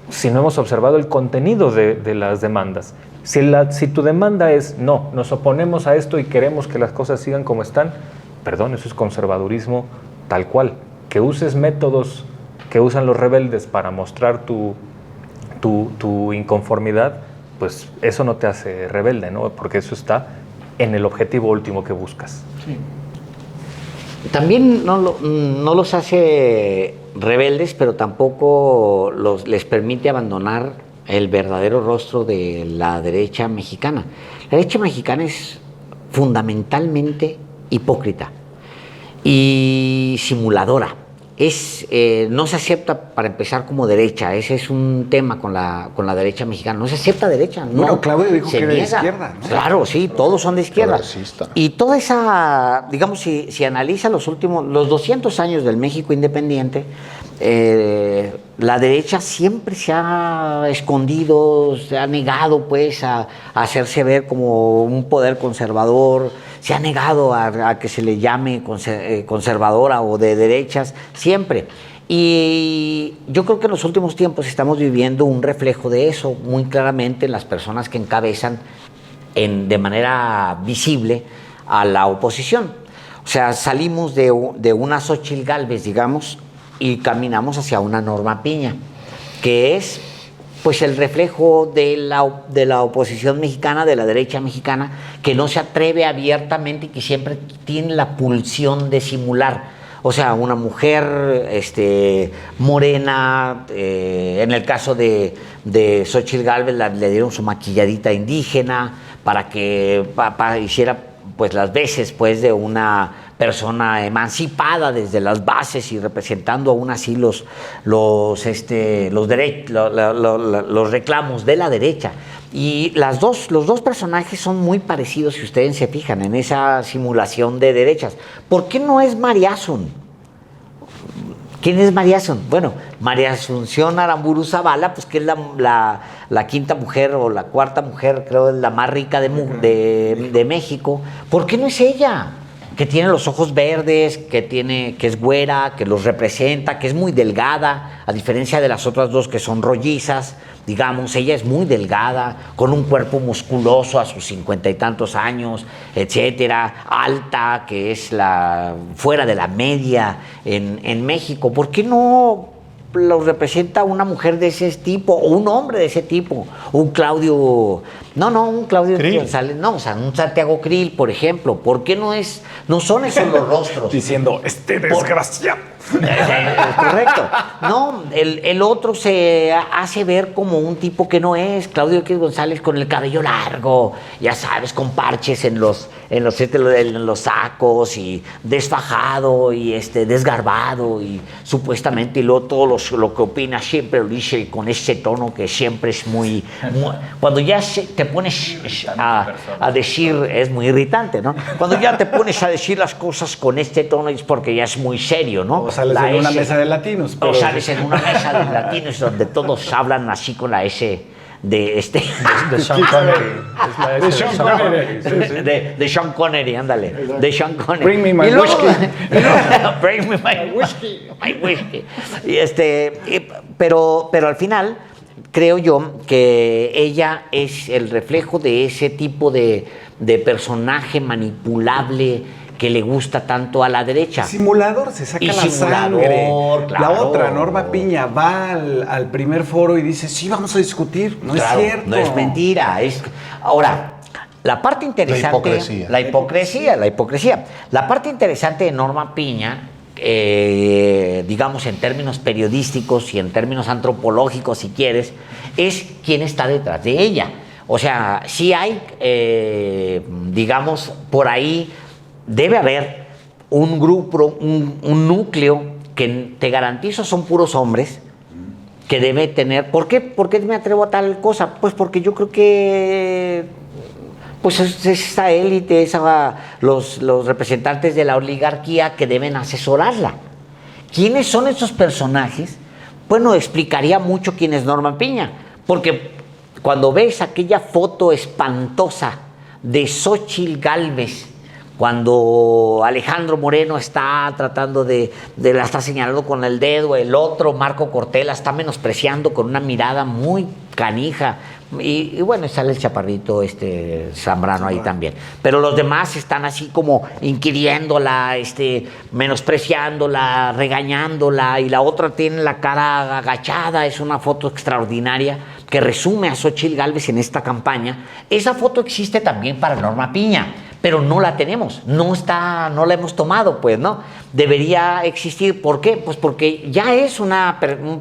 si no hemos observado el contenido de las demandas. Si tu demanda es, no, nos oponemos a esto y queremos que las cosas sigan como están, perdón, eso es conservadurismo tal cual. Que uses métodos que usan los rebeldes para mostrar tu inconformidad, pues eso no te hace rebelde, ¿no? Porque eso está en el objetivo último que buscas. Sí. También no los hace rebeldes, pero tampoco les permite abandonar el verdadero rostro de la derecha mexicana. La derecha mexicana es fundamentalmente hipócrita y simuladora. No se acepta, para empezar, como derecha. Ese es un tema con la derecha mexicana. No se acepta derecha. Bueno, no, Claudio dijo se que era de niega. izquierda, ¿no? Claro, sí, todos son de izquierda. Progresista. Y toda esa, digamos, si analiza los 200 años del México independiente, la derecha siempre se ha escondido, se ha negado pues a hacerse ver como un poder conservador, se ha negado a que se le llame conservadora o de derechas, siempre. Y yo creo que en los últimos tiempos estamos viviendo un reflejo de eso muy claramente en las personas que encabezan de manera visible a la oposición. O sea, salimos de una Xóchitl Gálvez, digamos, y caminamos hacia una Norma Piña, que es pues el reflejo de la oposición mexicana, de la derecha mexicana, que no se atreve abiertamente y que siempre tiene la pulsión de simular. O sea, una mujer morena, en el caso de Xóchitl Gálvez le dieron su maquilladita indígena para que hiciera pues las veces pues de una persona emancipada desde las bases y representando aún así los reclamos de la derecha. Y los dos personajes son muy parecidos, si ustedes se fijan, en esa simulación de derechas. ¿Por qué no es María Asun? ¿Quién es María Asun? Bueno, María Asunción Aramburu Zavala, pues que es la quinta mujer o la cuarta mujer, creo, es la más rica de México. ¿Por qué no es ella? Que tiene los ojos verdes, que es güera, que los representa, que es muy delgada, a diferencia de las otras dos que son rollizas, digamos, ella es muy delgada, con un cuerpo musculoso a sus 50 y tantos años, etcétera, alta, que es fuera de la media en México. ¿Por qué no lo representa una mujer de ese tipo, o un hombre de ese tipo? Un Claudio González, no, o sea, un Santiago Krill, por ejemplo. ¿Por qué no son esos los rostros? Diciendo, desgraciado. Correcto. No, el otro se hace ver como un tipo que no es. Claudio X González con el cabello largo, ya sabes, con parches en los sacos y desfajado y desgarbado y supuestamente, y luego todo lo que opina siempre lo dice con ese tono que siempre es muy cuando ya te pones a decir, es muy irritante, ¿no? Cuando ya te pones a decir las cosas con este tono es porque ya es muy serio, ¿no? O sales en una mesa de latinos. O sales en una mesa de latinos donde todos hablan así con la S de Sean Connery. De Sean Connery. De Sean Connery, ándale. De Sean Connery. Bring me my whiskey. Bring me my whiskey. My whiskey. Pero al final creo yo que ella es el reflejo de ese tipo de personaje manipulable que le gusta tanto a la derecha. Simulador, se saca la sangre. Claro. La otra, Norma Piña, va al primer foro y dice, sí, vamos a discutir. No claro, es cierto. No es mentira. Ahora, la parte interesante... La hipocresía. La parte interesante de Norma Piña, digamos en términos periodísticos y en términos antropológicos, si quieres, es quién está detrás de ella. O sea, sí hay, digamos, por ahí debe haber un grupo, un núcleo que te garantizo son puros hombres, que debe tener... ¿Por qué me atrevo a tal cosa? Pues porque yo creo que pues es esa élite, los representantes de la oligarquía que deben asesorarla. ¿Quiénes son esos personajes? Bueno, explicaría mucho quién es Norma Piña, porque cuando ves aquella foto espantosa de Xóchitl Gálvez, cuando Alejandro Moreno está tratando la está señalando con el dedo, el otro, Marco Cortés, la está menospreciando con una mirada muy canija, y bueno, sale el chaparrito Zambrano ahí también. Pero los demás están así como inquiriéndola, menospreciándola, regañándola, y la otra tiene la cara agachada. Es una foto extraordinaria que resume a Xóchitl Gálvez en esta campaña. Esa foto existe también para Norma Piña, pero no la tenemos, no la hemos tomado, pues, ¿no? Debería existir. ¿Por qué? Pues porque ya es un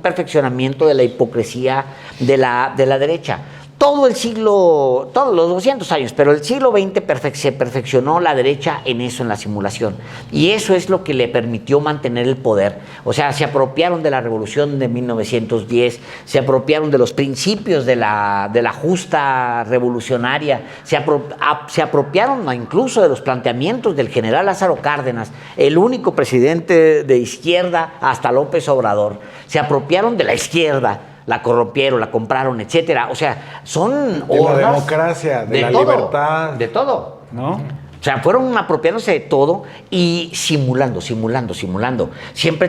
perfeccionamiento de la hipocresía de la derecha. Todos los 200 años, pero el siglo XX se perfeccionó la derecha en eso, en la simulación. Y eso es lo que le permitió mantener el poder. O sea, se apropiaron de la revolución de 1910, se apropiaron de los principios de la justa revolucionaria, se apropiaron incluso de los planteamientos del general Lázaro Cárdenas, el único presidente de izquierda hasta López Obrador. Se apropiaron de la izquierda, la corrompieron, la compraron, etcétera. O sea, son de la democracia, de la libertad. De todo. ¿No? O sea, fueron apropiándose de todo y simulando. Siempre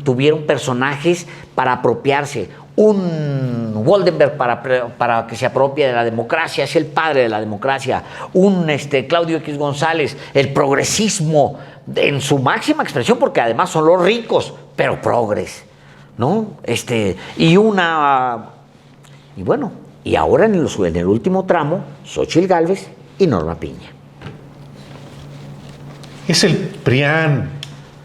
tuvieron personajes para apropiarse. Un Woldenberg para que se apropie de la democracia, es el padre de la democracia. Un Claudio X González, el progresismo en su máxima expresión, porque además son los ricos, pero progres, ¿no? Y una Y bueno, y ahora en el último tramo, Xóchitl Gálvez y Norma Piña. Es el PRIAN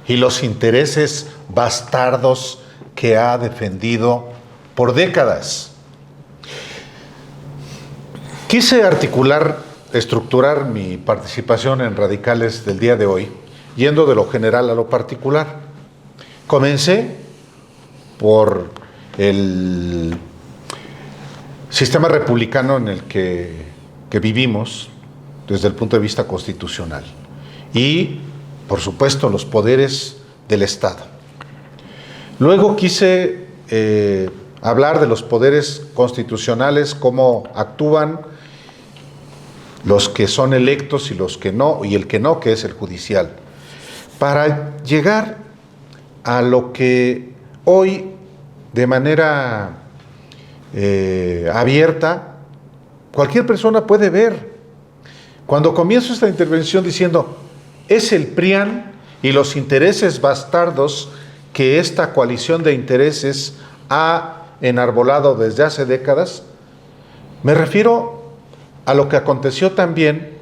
y los intereses bastardos que ha defendido por décadas. Quise estructurar mi participación en Radicales del día de hoy, yendo de lo general a lo particular. Comencé por el sistema republicano en el que vivimos desde el punto de vista constitucional y, por supuesto, los poderes del Estado. Luego quise hablar de los poderes constitucionales, cómo actúan los que son electos y los que no, y el que no, que es el judicial, para llegar a lo que hoy, de manera abierta, cualquier persona puede ver. Cuando comienzo esta intervención diciendo, es el PRIAN y los intereses bastardos que esta coalición de intereses ha enarbolado desde hace décadas, me refiero a lo que aconteció también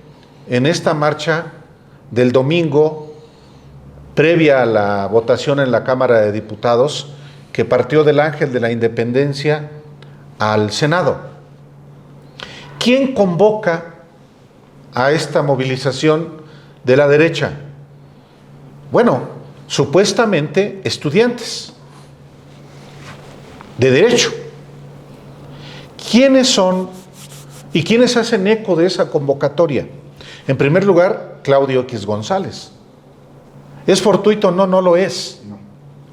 en esta marcha del domingo previa a la votación en la Cámara de Diputados, que partió del Ángel de la Independencia al Senado. ¿Quién convoca a esta movilización de la derecha? Bueno, supuestamente estudiantes de derecho. ¿Quiénes son y quiénes hacen eco de esa convocatoria? En primer lugar, Claudio X González. ¿Es fortuito? No, no lo es.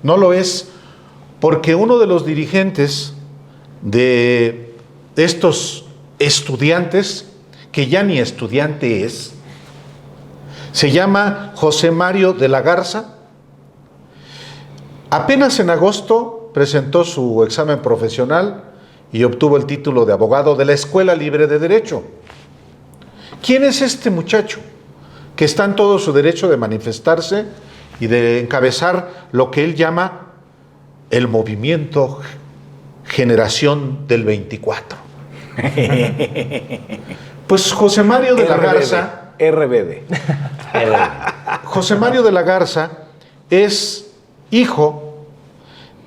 No lo es, porque uno de los dirigentes de estos estudiantes, que ya ni estudiante es, se llama José Mario de la Garza. Apenas en agosto presentó su examen profesional y obtuvo el título de abogado de la Escuela Libre de Derecho. ¿Quién es este muchacho que está en todo su derecho de manifestarse y de encabezar lo que él llama el movimiento Generación del 24? Pues José Mario de la Garza, RBD. José Mario de la Garza es hijo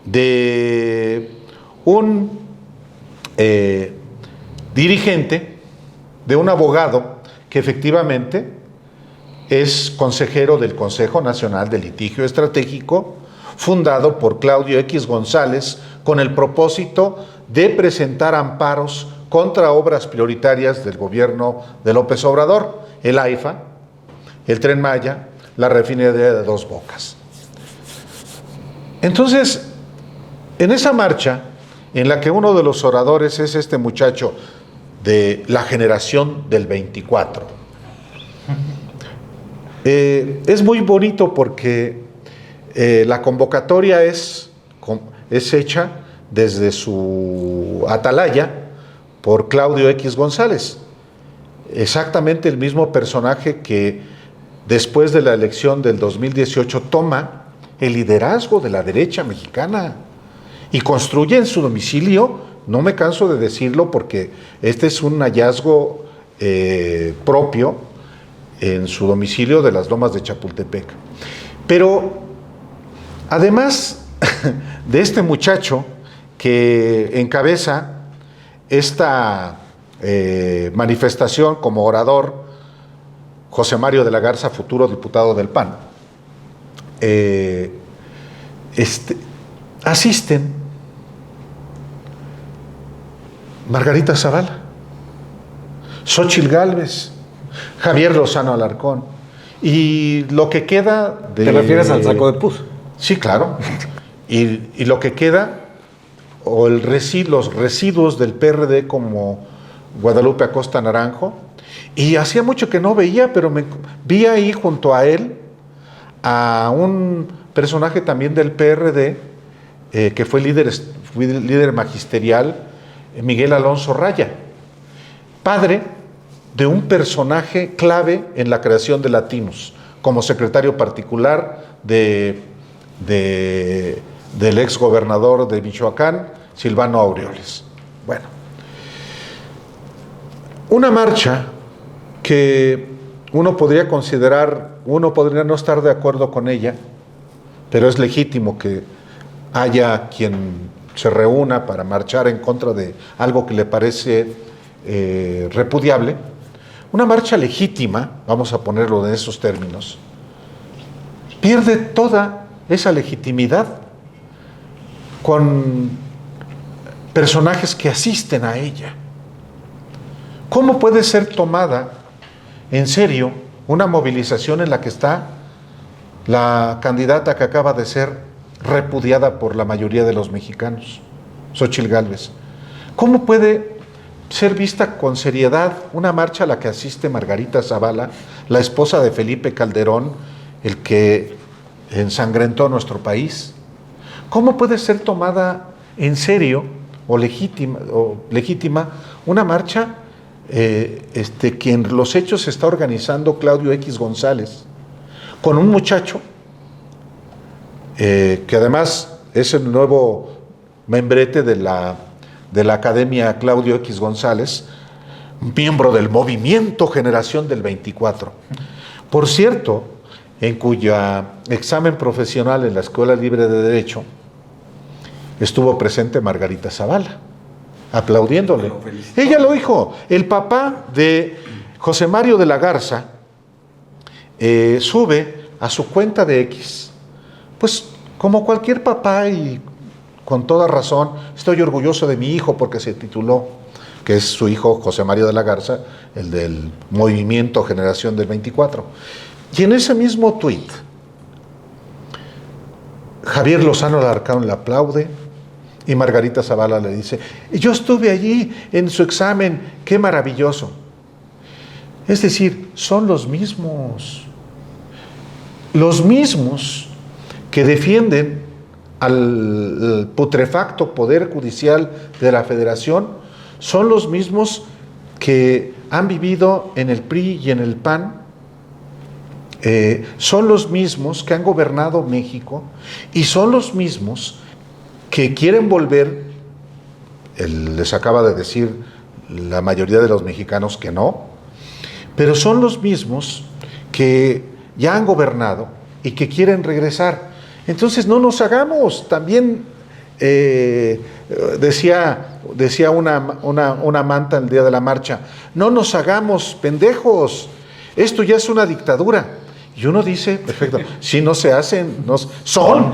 de un dirigente, de un abogado que efectivamente es consejero del Consejo Nacional de Litigio Estratégico, fundado por Claudio X González con el propósito de presentar amparos contra obras prioritarias del gobierno de López Obrador, el AIFA, el Tren Maya, la refinería de Dos Bocas. Entonces, en esa marcha, en la que uno de los oradores es este muchacho de la generación del 24, es muy bonito porque la convocatoria es hecha desde su atalaya por Claudio X González, exactamente el mismo personaje que después de la elección del 2018 toma el liderazgo de la derecha mexicana y construye en su domicilio, no me canso de decirlo porque este es un hallazgo propio, en su domicilio de las Lomas de Chapultepec. Pero además de este muchacho que encabeza esta manifestación como orador, José Mario de la Garza, futuro diputado del PAN, asisten Margarita Zavala, Xóchitl Gálvez, Javier Lozano Alarcón y lo que queda de... ¿Te refieres al saco de pus? Sí, claro. Y lo que queda, o los residuos del PRD como Guadalupe Acosta Naranjo. Y hacía mucho que no veía, pero me vi ahí junto a él a un personaje también del PRD, que fue líder magisterial, Miguel Alonso Raya, padre de un personaje clave en la creación de Latinos, como secretario particular del ex gobernador de Michoacán, Silvano Aureoles. Bueno, Una marcha que uno podría considerar, uno podría no estar de acuerdo con ella, pero es legítimo que haya quien se reúna para marchar en contra de algo que le parece repudiable. Una marcha legítima, vamos a ponerlo en esos términos, pierde toda esa legitimidad con personajes que asisten a ella. ¿Cómo puede ser tomada en serio una movilización en la que está la candidata que acaba de ser repudiada por la mayoría de los mexicanos, Xóchitl Gálvez? ¿Cómo puede ser vista con seriedad una marcha a la que asiste Margarita Zavala, la esposa de Felipe Calderón, el que ensangrentó nuestro país? ¿Cómo puede ser tomada en serio o legítima una marcha que en los hechos está organizando Claudio X González con un muchacho que además es el nuevo membrete de la Academia Claudio X González, miembro del movimiento Generación del 24? Por cierto, en cuya examen profesional en la Escuela Libre de Derecho estuvo presente Margarita Zavala, aplaudiéndole. Ella lo dijo. El papá de José Mario de la Garza sube a su cuenta de X, pues como cualquier papá, y con toda razón, estoy orgulloso de mi hijo porque se tituló, que es su hijo José Mario de la Garza, el del movimiento Generación del 24. Y en ese mismo tuit, Javier Lozano Alarcón le aplaude y Margarita Zavala le dice: yo estuve allí en su examen, qué maravilloso. Es decir, son los mismos que defienden al putrefacto Poder Judicial de la Federación, son los mismos que han vivido en el PRI y en el PAN, son los mismos que han gobernado México y son los mismos que quieren volver, les acaba de decir la mayoría de los mexicanos que no, pero son los mismos que ya han gobernado y que quieren regresar. Entonces no nos hagamos, también decía una manta el día de la marcha, no nos hagamos pendejos, esto ya es una dictadura. Y uno dice, perfecto, si no se hacen, son.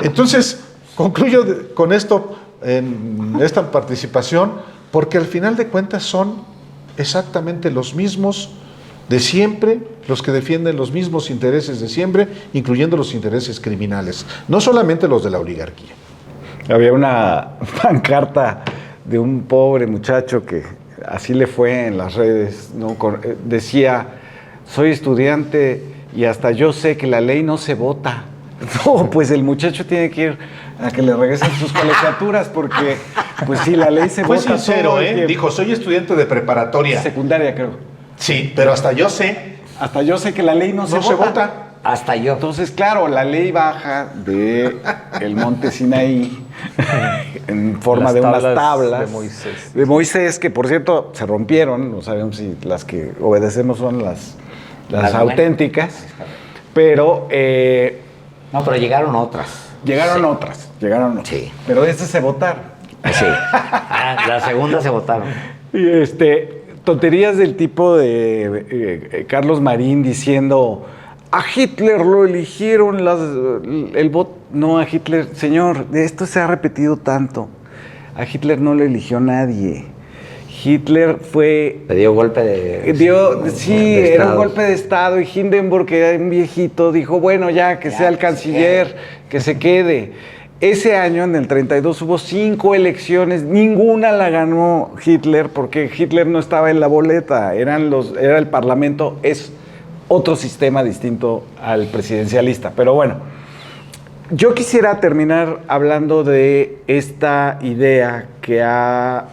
Entonces, concluyo con esto, en esta participación, porque al final de cuentas son exactamente los mismos de siempre, los que defienden los mismos intereses de siempre, incluyendo los intereses criminales, no solamente los de la oligarquía. Había una pancarta de un pobre muchacho que así le fue en las redes, ¿no? Decía: soy estudiante y hasta yo sé que la ley no se vota. No, pues el muchacho tiene que ir a que le regresen sus colegiaturas, porque pues sí, la ley se Fue vota. sincero, dijo, soy estudiante de preparatoria. Secundaria, creo. Sí, pero hasta yo sé que la ley no se vota. Hasta yo. Entonces, claro, la ley baja de el monte Sinaí en forma de unas tablas de Moisés, que por cierto se rompieron, no sabemos si las que obedecemos son las auténticas, pero no, pero llegaron otras. Llegaron otras. Sí. Pero estas se votaron. Sí. Las segundas se votaron. Y tonterías del tipo de Carlos Marín diciendo: a Hitler lo eligieron el voto. No, a Hitler, señor, esto se ha repetido tanto. A Hitler no lo eligió nadie. Hitler fue... Le dio golpe de... Era un golpe de Estado, y Hindenburg, que era un viejito, dijo, bueno, ya, que sea el canciller, que se quede. Ese año, en el 32, hubo 5 elecciones, ninguna la ganó Hitler, porque Hitler no estaba en la boleta, era el Parlamento, es otro sistema distinto al presidencialista. Pero bueno, yo quisiera terminar hablando de esta idea que ha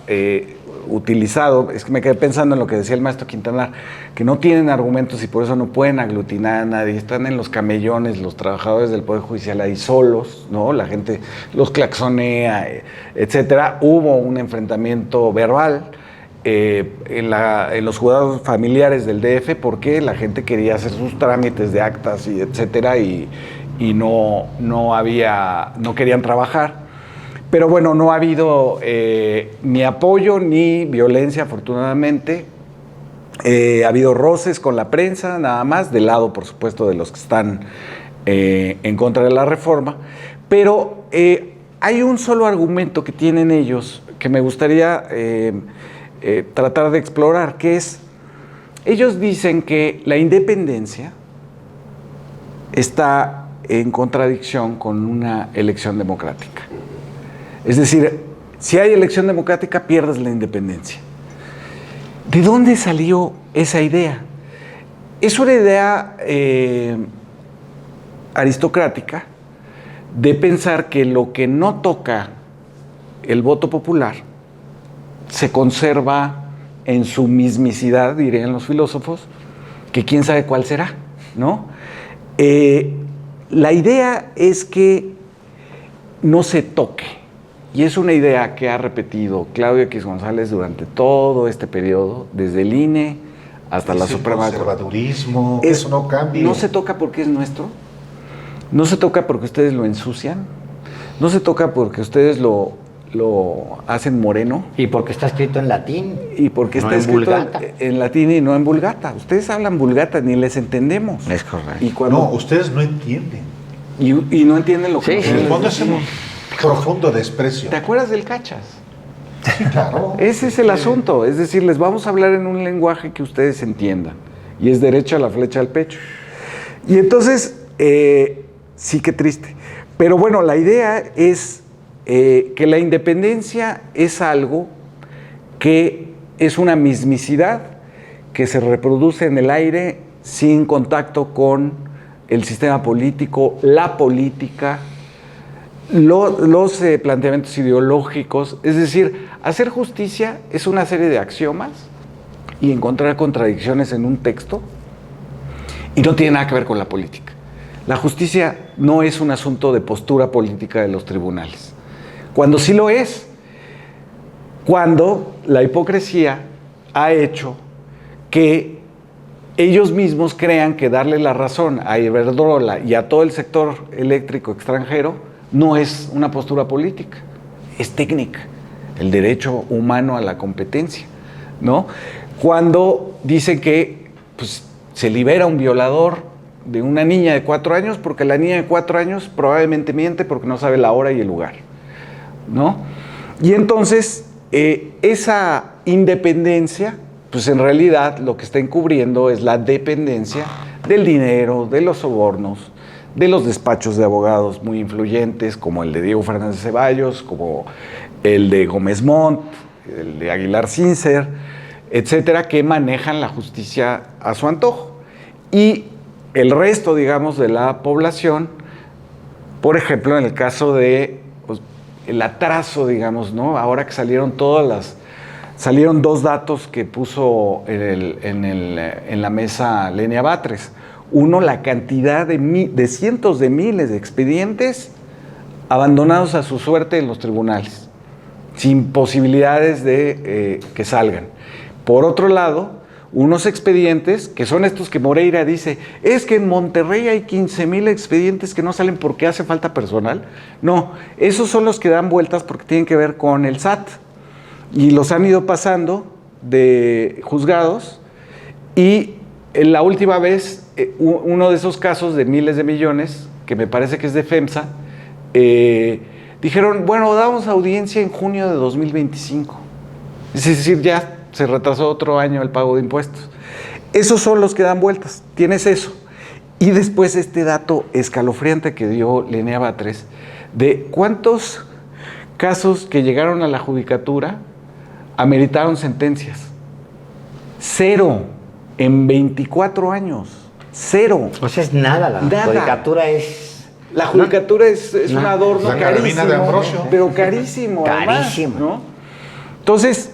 utilizado, es que me quedé pensando en lo que decía el maestro Quintanar, que no tienen argumentos y por eso no pueden aglutinar a nadie, están en los camellones, los trabajadores del Poder Judicial ahí solos, ¿no? La gente los claxonea, etcétera. Hubo un enfrentamiento verbal en los juzgados familiares del DF porque la gente quería hacer sus trámites de actas y etcétera y no querían trabajar. Pero bueno, no ha habido ni apoyo ni violencia, afortunadamente. Ha habido roces con la prensa, nada más, del lado, por supuesto, de los que están en contra de la reforma. Pero hay un solo argumento que tienen ellos que me gustaría tratar de explorar, que es, ellos dicen que la independencia está en contradicción con una elección democrática. Es decir, si hay elección democrática, pierdes la independencia. ¿De dónde salió esa idea? Es una idea aristocrática de pensar que lo que no toca el voto popular se conserva en su mismicidad, dirían los filósofos, que quién sabe cuál será, ¿no? La idea es que no se toque, y es una idea que ha repetido Claudio X González durante todo este periodo, desde el INE hasta la Suprema Corte. Conservadurismo, eso no cambia. No se toca porque es nuestro, no se toca porque ustedes lo ensucian, no se toca porque ustedes lo hacen moreno. Y porque está escrito en latín. Y porque no está en escrito vulgata. en latín y no en vulgata. Ustedes hablan vulgata, ni les entendemos. Es correcto. Y cuando, No, ustedes no entienden. y no entienden lo que Sí, nosotros En el les fondo es decimos. un profundo desprecio. ¿Te acuerdas del cachas? Sí, claro. Ese es el asunto. Es decir, les vamos a hablar en un lenguaje que ustedes entiendan. Y es derecho a la flecha al pecho. Y entonces, sí que triste. Pero bueno, la idea es que la independencia es algo que es una mismicidad que se reproduce en el aire sin contacto con el sistema político, la política, los planteamientos ideológicos. Es decir, hacer justicia es una serie de axiomas y encontrar contradicciones en un texto, y no tiene nada que ver con la política. La justicia no es un asunto de postura política de los tribunales, cuando sí lo es, cuando la hipocresía ha hecho que ellos mismos crean que darle la razón a Iberdrola y a todo el sector eléctrico extranjero no es una postura política, es técnica, el derecho humano a la competencia, ¿no? Cuando dicen que pues, se libera un violador de una niña de 4 años porque la niña de 4 años probablemente miente porque no sabe la hora y el lugar, ¿no? Y entonces esa independencia, pues en realidad lo que está encubriendo es la dependencia del dinero, de los sobornos, de los despachos de abogados muy influyentes, como el de Diego Fernández Ceballos, como el de Gómez Montt, el de Aguilar Sincer, etcétera, que manejan la justicia a su antojo. Y el resto, digamos, de la población, por ejemplo, en el caso de pues, el atraso, digamos, ¿no? Ahora que salieron salieron 2 datos que puso en la mesa Lenia Batres. Uno, la cantidad de cientos de miles de expedientes abandonados a su suerte en los tribunales, sin posibilidades de que salgan. Por otro lado, unos expedientes, que son estos que Moreira dice, es que en Monterrey hay 15,000 expedientes que no salen porque hace falta personal. No, esos son los que dan vueltas porque tienen que ver con el SAT. Y los han ido pasando de juzgados, y la última vez, uno de esos casos de miles de millones, que me parece que es de FEMSA, dijeron, bueno, damos audiencia en junio de 2025. Es decir, ya se retrasó otro año el pago de impuestos. Esos son los que dan vueltas, tienes eso. Y después este dato escalofriante que dio Lenia Batres, de cuántos casos que llegaron a la judicatura ameritaron sentencias. 0 en 24 años. 0. O sea, es nada, la Nada. judicatura es... La judicatura es un adorno La carabina carísimo, de Ambrosio. pero carísimo. Carísimo. Además, ¿no? Entonces,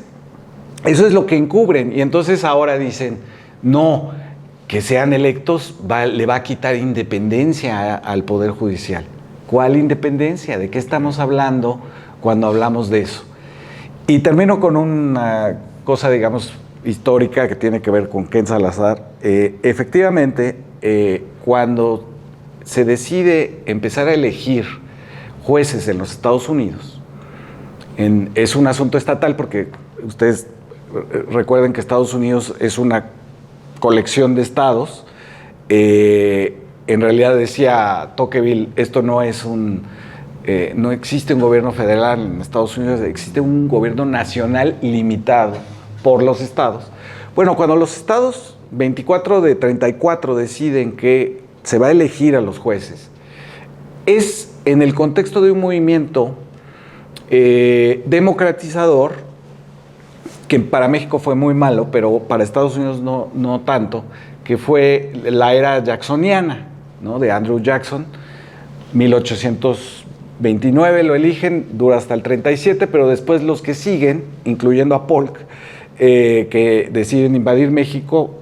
eso es lo que encubren. Y entonces ahora dicen, no, que sean electos le va a quitar independencia al Poder Judicial. ¿Cuál independencia? ¿De qué estamos hablando cuando hablamos de eso? Y termino con una cosa, digamos, histórica que tiene que ver con Ken Salazar. Efectivamente, cuando se decide empezar a elegir jueces en los Estados Unidos, es un asunto estatal porque ustedes recuerden que Estados Unidos es una colección de estados. En realidad decía Tocqueville, esto no es no existe un gobierno federal en Estados Unidos, existe un gobierno nacional limitado por los estados. Bueno, cuando los estados, 24 de 34, deciden que se va a elegir a los jueces, es en el contexto de un movimiento democratizador, que para México fue muy malo, pero para Estados Unidos no tanto, que fue la era jacksoniana, ¿no? De Andrew Jackson. 1829 lo eligen, dura hasta el 37, pero después los que siguen, incluyendo a Polk, que deciden invadir México,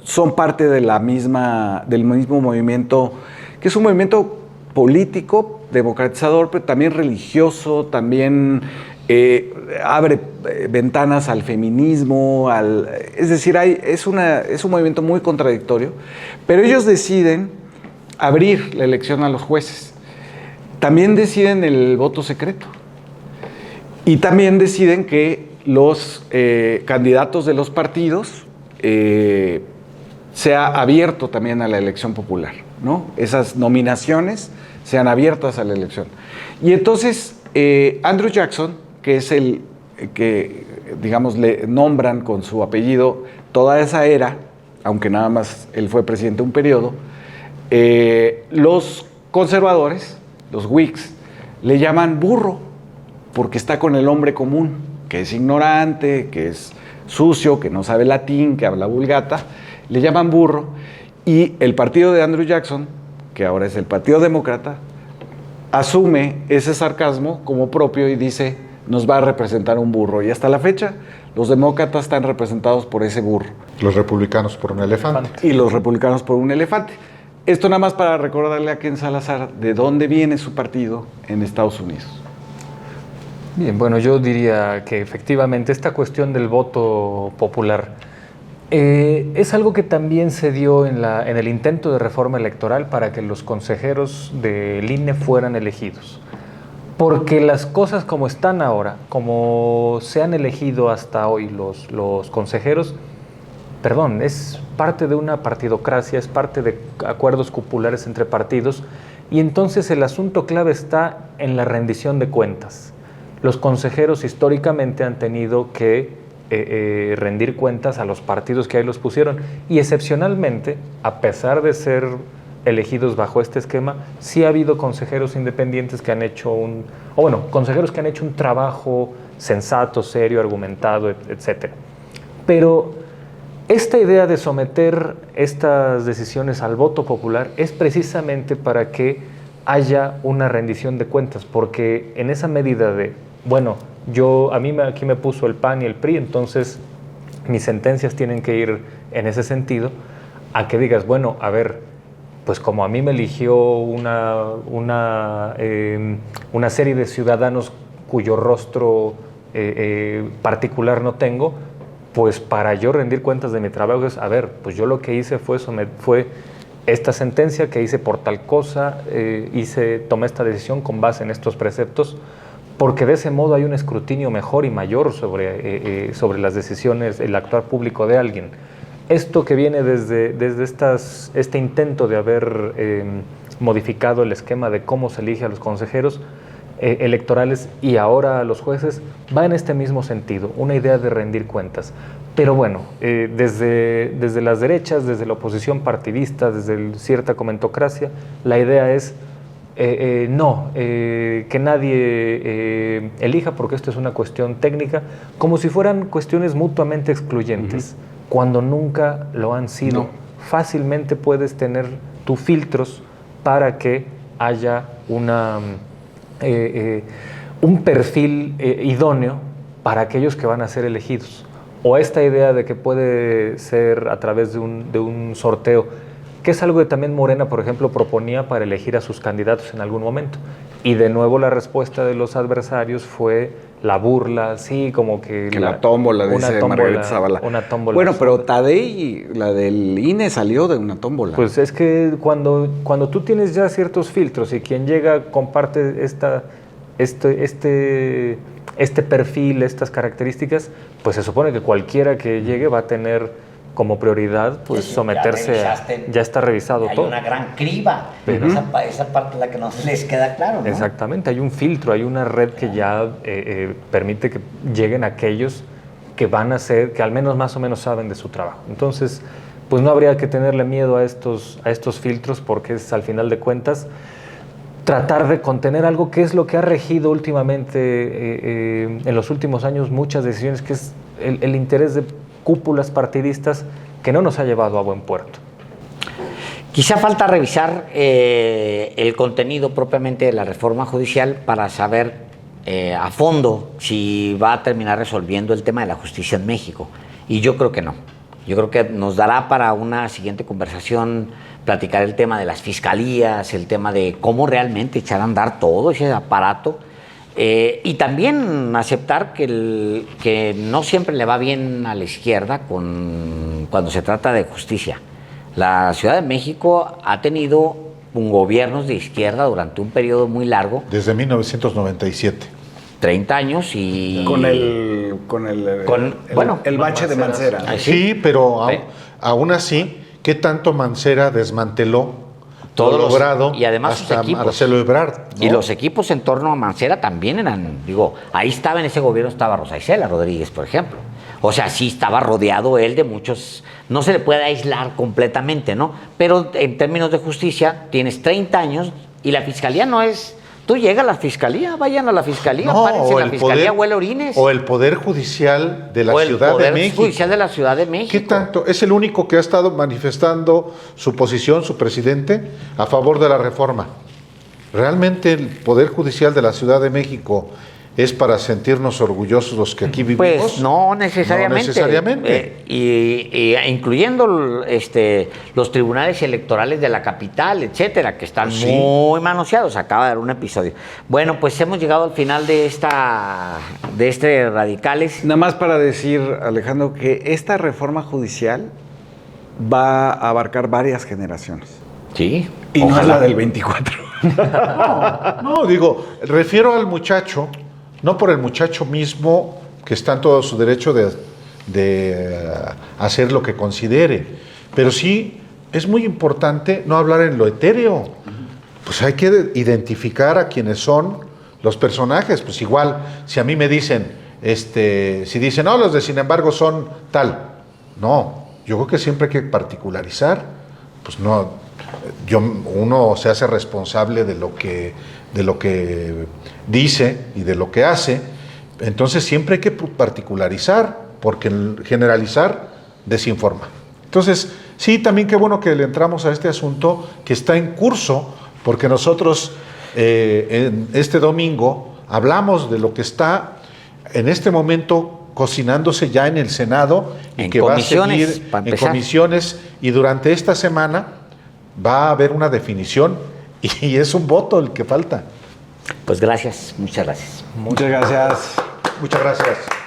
son parte de del mismo movimiento, que es un movimiento político, democratizador, pero también religioso, también abre ventanas al feminismo, es decir, es un movimiento muy contradictorio, pero ellos deciden abrir la elección a los jueces. También deciden el voto secreto y también deciden que los candidatos de los partidos sea abierto también a la elección popular, ¿no? Esas nominaciones sean abiertas a la elección. Y entonces Andrew Jackson, que es el que, digamos, le nombran con su apellido toda esa era, aunque nada más él fue presidente un periodo, los conservadores, los Whigs, le llaman burro, porque está con el hombre común, que es ignorante, que es sucio, que no sabe latín, que habla vulgata, le llaman burro, y el partido de Andrew Jackson, que ahora es el Partido Demócrata, asume ese sarcasmo como propio y dice, nos va a representar un burro, y hasta la fecha los demócratas están representados por ese burro. Los republicanos por un elefante. Y los republicanos por un elefante. Esto nada más para recordarle a Ken Salazar de dónde viene su partido en Estados Unidos. Bien, bueno, yo diría que efectivamente esta cuestión del voto popular es algo que también se dio en el intento de reforma electoral para que los consejeros del INE fueran elegidos. Porque las cosas como están ahora, como se han elegido hasta hoy los consejeros, es parte de una partidocracia, es parte de acuerdos cupulares entre partidos, y entonces el asunto clave está en la rendición de cuentas. Los consejeros históricamente han tenido que rendir cuentas a los partidos que ahí los pusieron, y excepcionalmente, a pesar de ser elegidos bajo este esquema, sí ha habido consejeros independientes que han hecho consejeros que han hecho un trabajo sensato, serio, argumentado, etc. Pero esta idea de someter estas decisiones al voto popular es precisamente para que haya una rendición de cuentas, porque en esa medida de, aquí me puso el PAN y el PRI, entonces mis sentencias tienen que ir en ese sentido, a que digas, pues como a mí me eligió una serie de ciudadanos cuyo rostro particular no tengo, pues para yo rendir cuentas de mi trabajo es, pues yo lo que hice fue esta sentencia que hice por tal cosa, tomé esta decisión con base en estos preceptos, porque de ese modo hay un escrutinio mejor y mayor sobre las decisiones, el actuar público de alguien. Esto que viene desde este intento de haber modificado el esquema de cómo se elige a los consejeros electorales y ahora a los jueces, va en este mismo sentido, una idea de rendir cuentas. Pero desde las derechas, desde la oposición partidista, desde cierta comentocracia, la idea es que nadie elija, porque esto es una cuestión técnica, como si fueran cuestiones mutuamente excluyentes, cuando nunca lo han sido. No. Fácilmente puedes tener tus filtros para que haya un perfil idóneo para aquellos que van a ser elegidos. O esta idea de que puede ser a través de un sorteo, que es algo que también Morena, por ejemplo, proponía para elegir a sus candidatos en algún momento. Y de nuevo la respuesta de los adversarios fue la burla, sí, como que... La tómbola, dice Margarita Zavala. Una tómbola. Bueno, pero Tadei, la del INE, salió de una tómbola. Pues es que cuando tú tienes ya ciertos filtros y quien llega comparte este perfil, estas características, pues se supone que cualquiera que llegue va a tener como prioridad pues Sí, someterse ya está revisado hay todo. una gran criba, pero esa parte es la que no les queda claro, ¿no? Exactamente, hay un filtro, hay una red que ya permite que lleguen aquellos que van a ser, que al menos más o menos saben de su trabajo. Entonces, pues no habría que tenerle miedo a estos filtros, porque es, al final de cuentas, tratar de contener algo que es lo que ha regido últimamente, en los últimos años, muchas decisiones, que es el interés de cúpulas partidistas que no nos ha llevado a buen puerto. Quizá falta revisar el contenido propiamente de la reforma judicial para saber a fondo si va a terminar resolviendo el tema de la justicia en México. Y yo creo que no. Yo creo que nos dará para una siguiente conversación platicar el tema de las fiscalías, el tema de cómo realmente echar a andar todo ese aparato. Y también aceptar que no siempre le va bien a la izquierda cuando se trata de justicia. La Ciudad de México ha tenido gobiernos de izquierda durante un periodo muy largo. Desde 1997. 30 años y... Con el bache de Mancera. Sí, pero aún así, ¿qué tanto Mancera desmanteló todo logrado y además hasta sus equipos, Marcelo Ebrard, ¿no? Y los equipos en torno a Mancera también eran, ahí estaba en ese gobierno, estaba Rosa Isela Rodríguez, por ejemplo. O sea, sí estaba rodeado él de muchos, no se le puede aislar completamente, ¿no? Pero en términos de justicia, tienes 30 años y la fiscalía no es... Tú llegas a la fiscalía, vayan a la fiscalía, párense en la fiscalía, huele orines. O el Poder Judicial de la Ciudad de México. El Poder Judicial de la Ciudad de México. ¿Qué tanto? Es el único que ha estado manifestando su posición, su presidente, a favor de la reforma. ¿Realmente el Poder Judicial de la Ciudad de México es para sentirnos orgullosos los que aquí vivimos? Pues no necesariamente. No necesariamente. Incluyendo los tribunales electorales de la capital, etcétera, que están muy manoseados. Acaba de haber un episodio. Bueno, pues hemos llegado al final de este Radicales. Nada más para decir, Alejandro, que esta reforma judicial va a abarcar varias generaciones. Sí. Y no es la del 24. No, digo, refiero al muchacho, no por el muchacho mismo, que está en todo su derecho de hacer lo que considere, pero sí es muy importante no hablar en lo etéreo. Pues hay que identificar a quienes son los personajes. Pues igual, si a mí me dicen, si dicen, no, los de sin embargo son tal. No, yo creo que siempre hay que particularizar. Pues no, uno se hace responsable de lo que dice y de lo que hace. Entonces siempre hay que particularizar, porque generalizar desinforma. Entonces, sí, también qué bueno que le entramos a este asunto que está en curso, porque nosotros en este domingo hablamos de lo que está en este momento cocinándose ya en el Senado y que va a seguir en comisiones, y durante esta semana va a haber una definición y es un voto el que falta. Pues gracias, muchas gracias. Muchas gracias. Muchas gracias.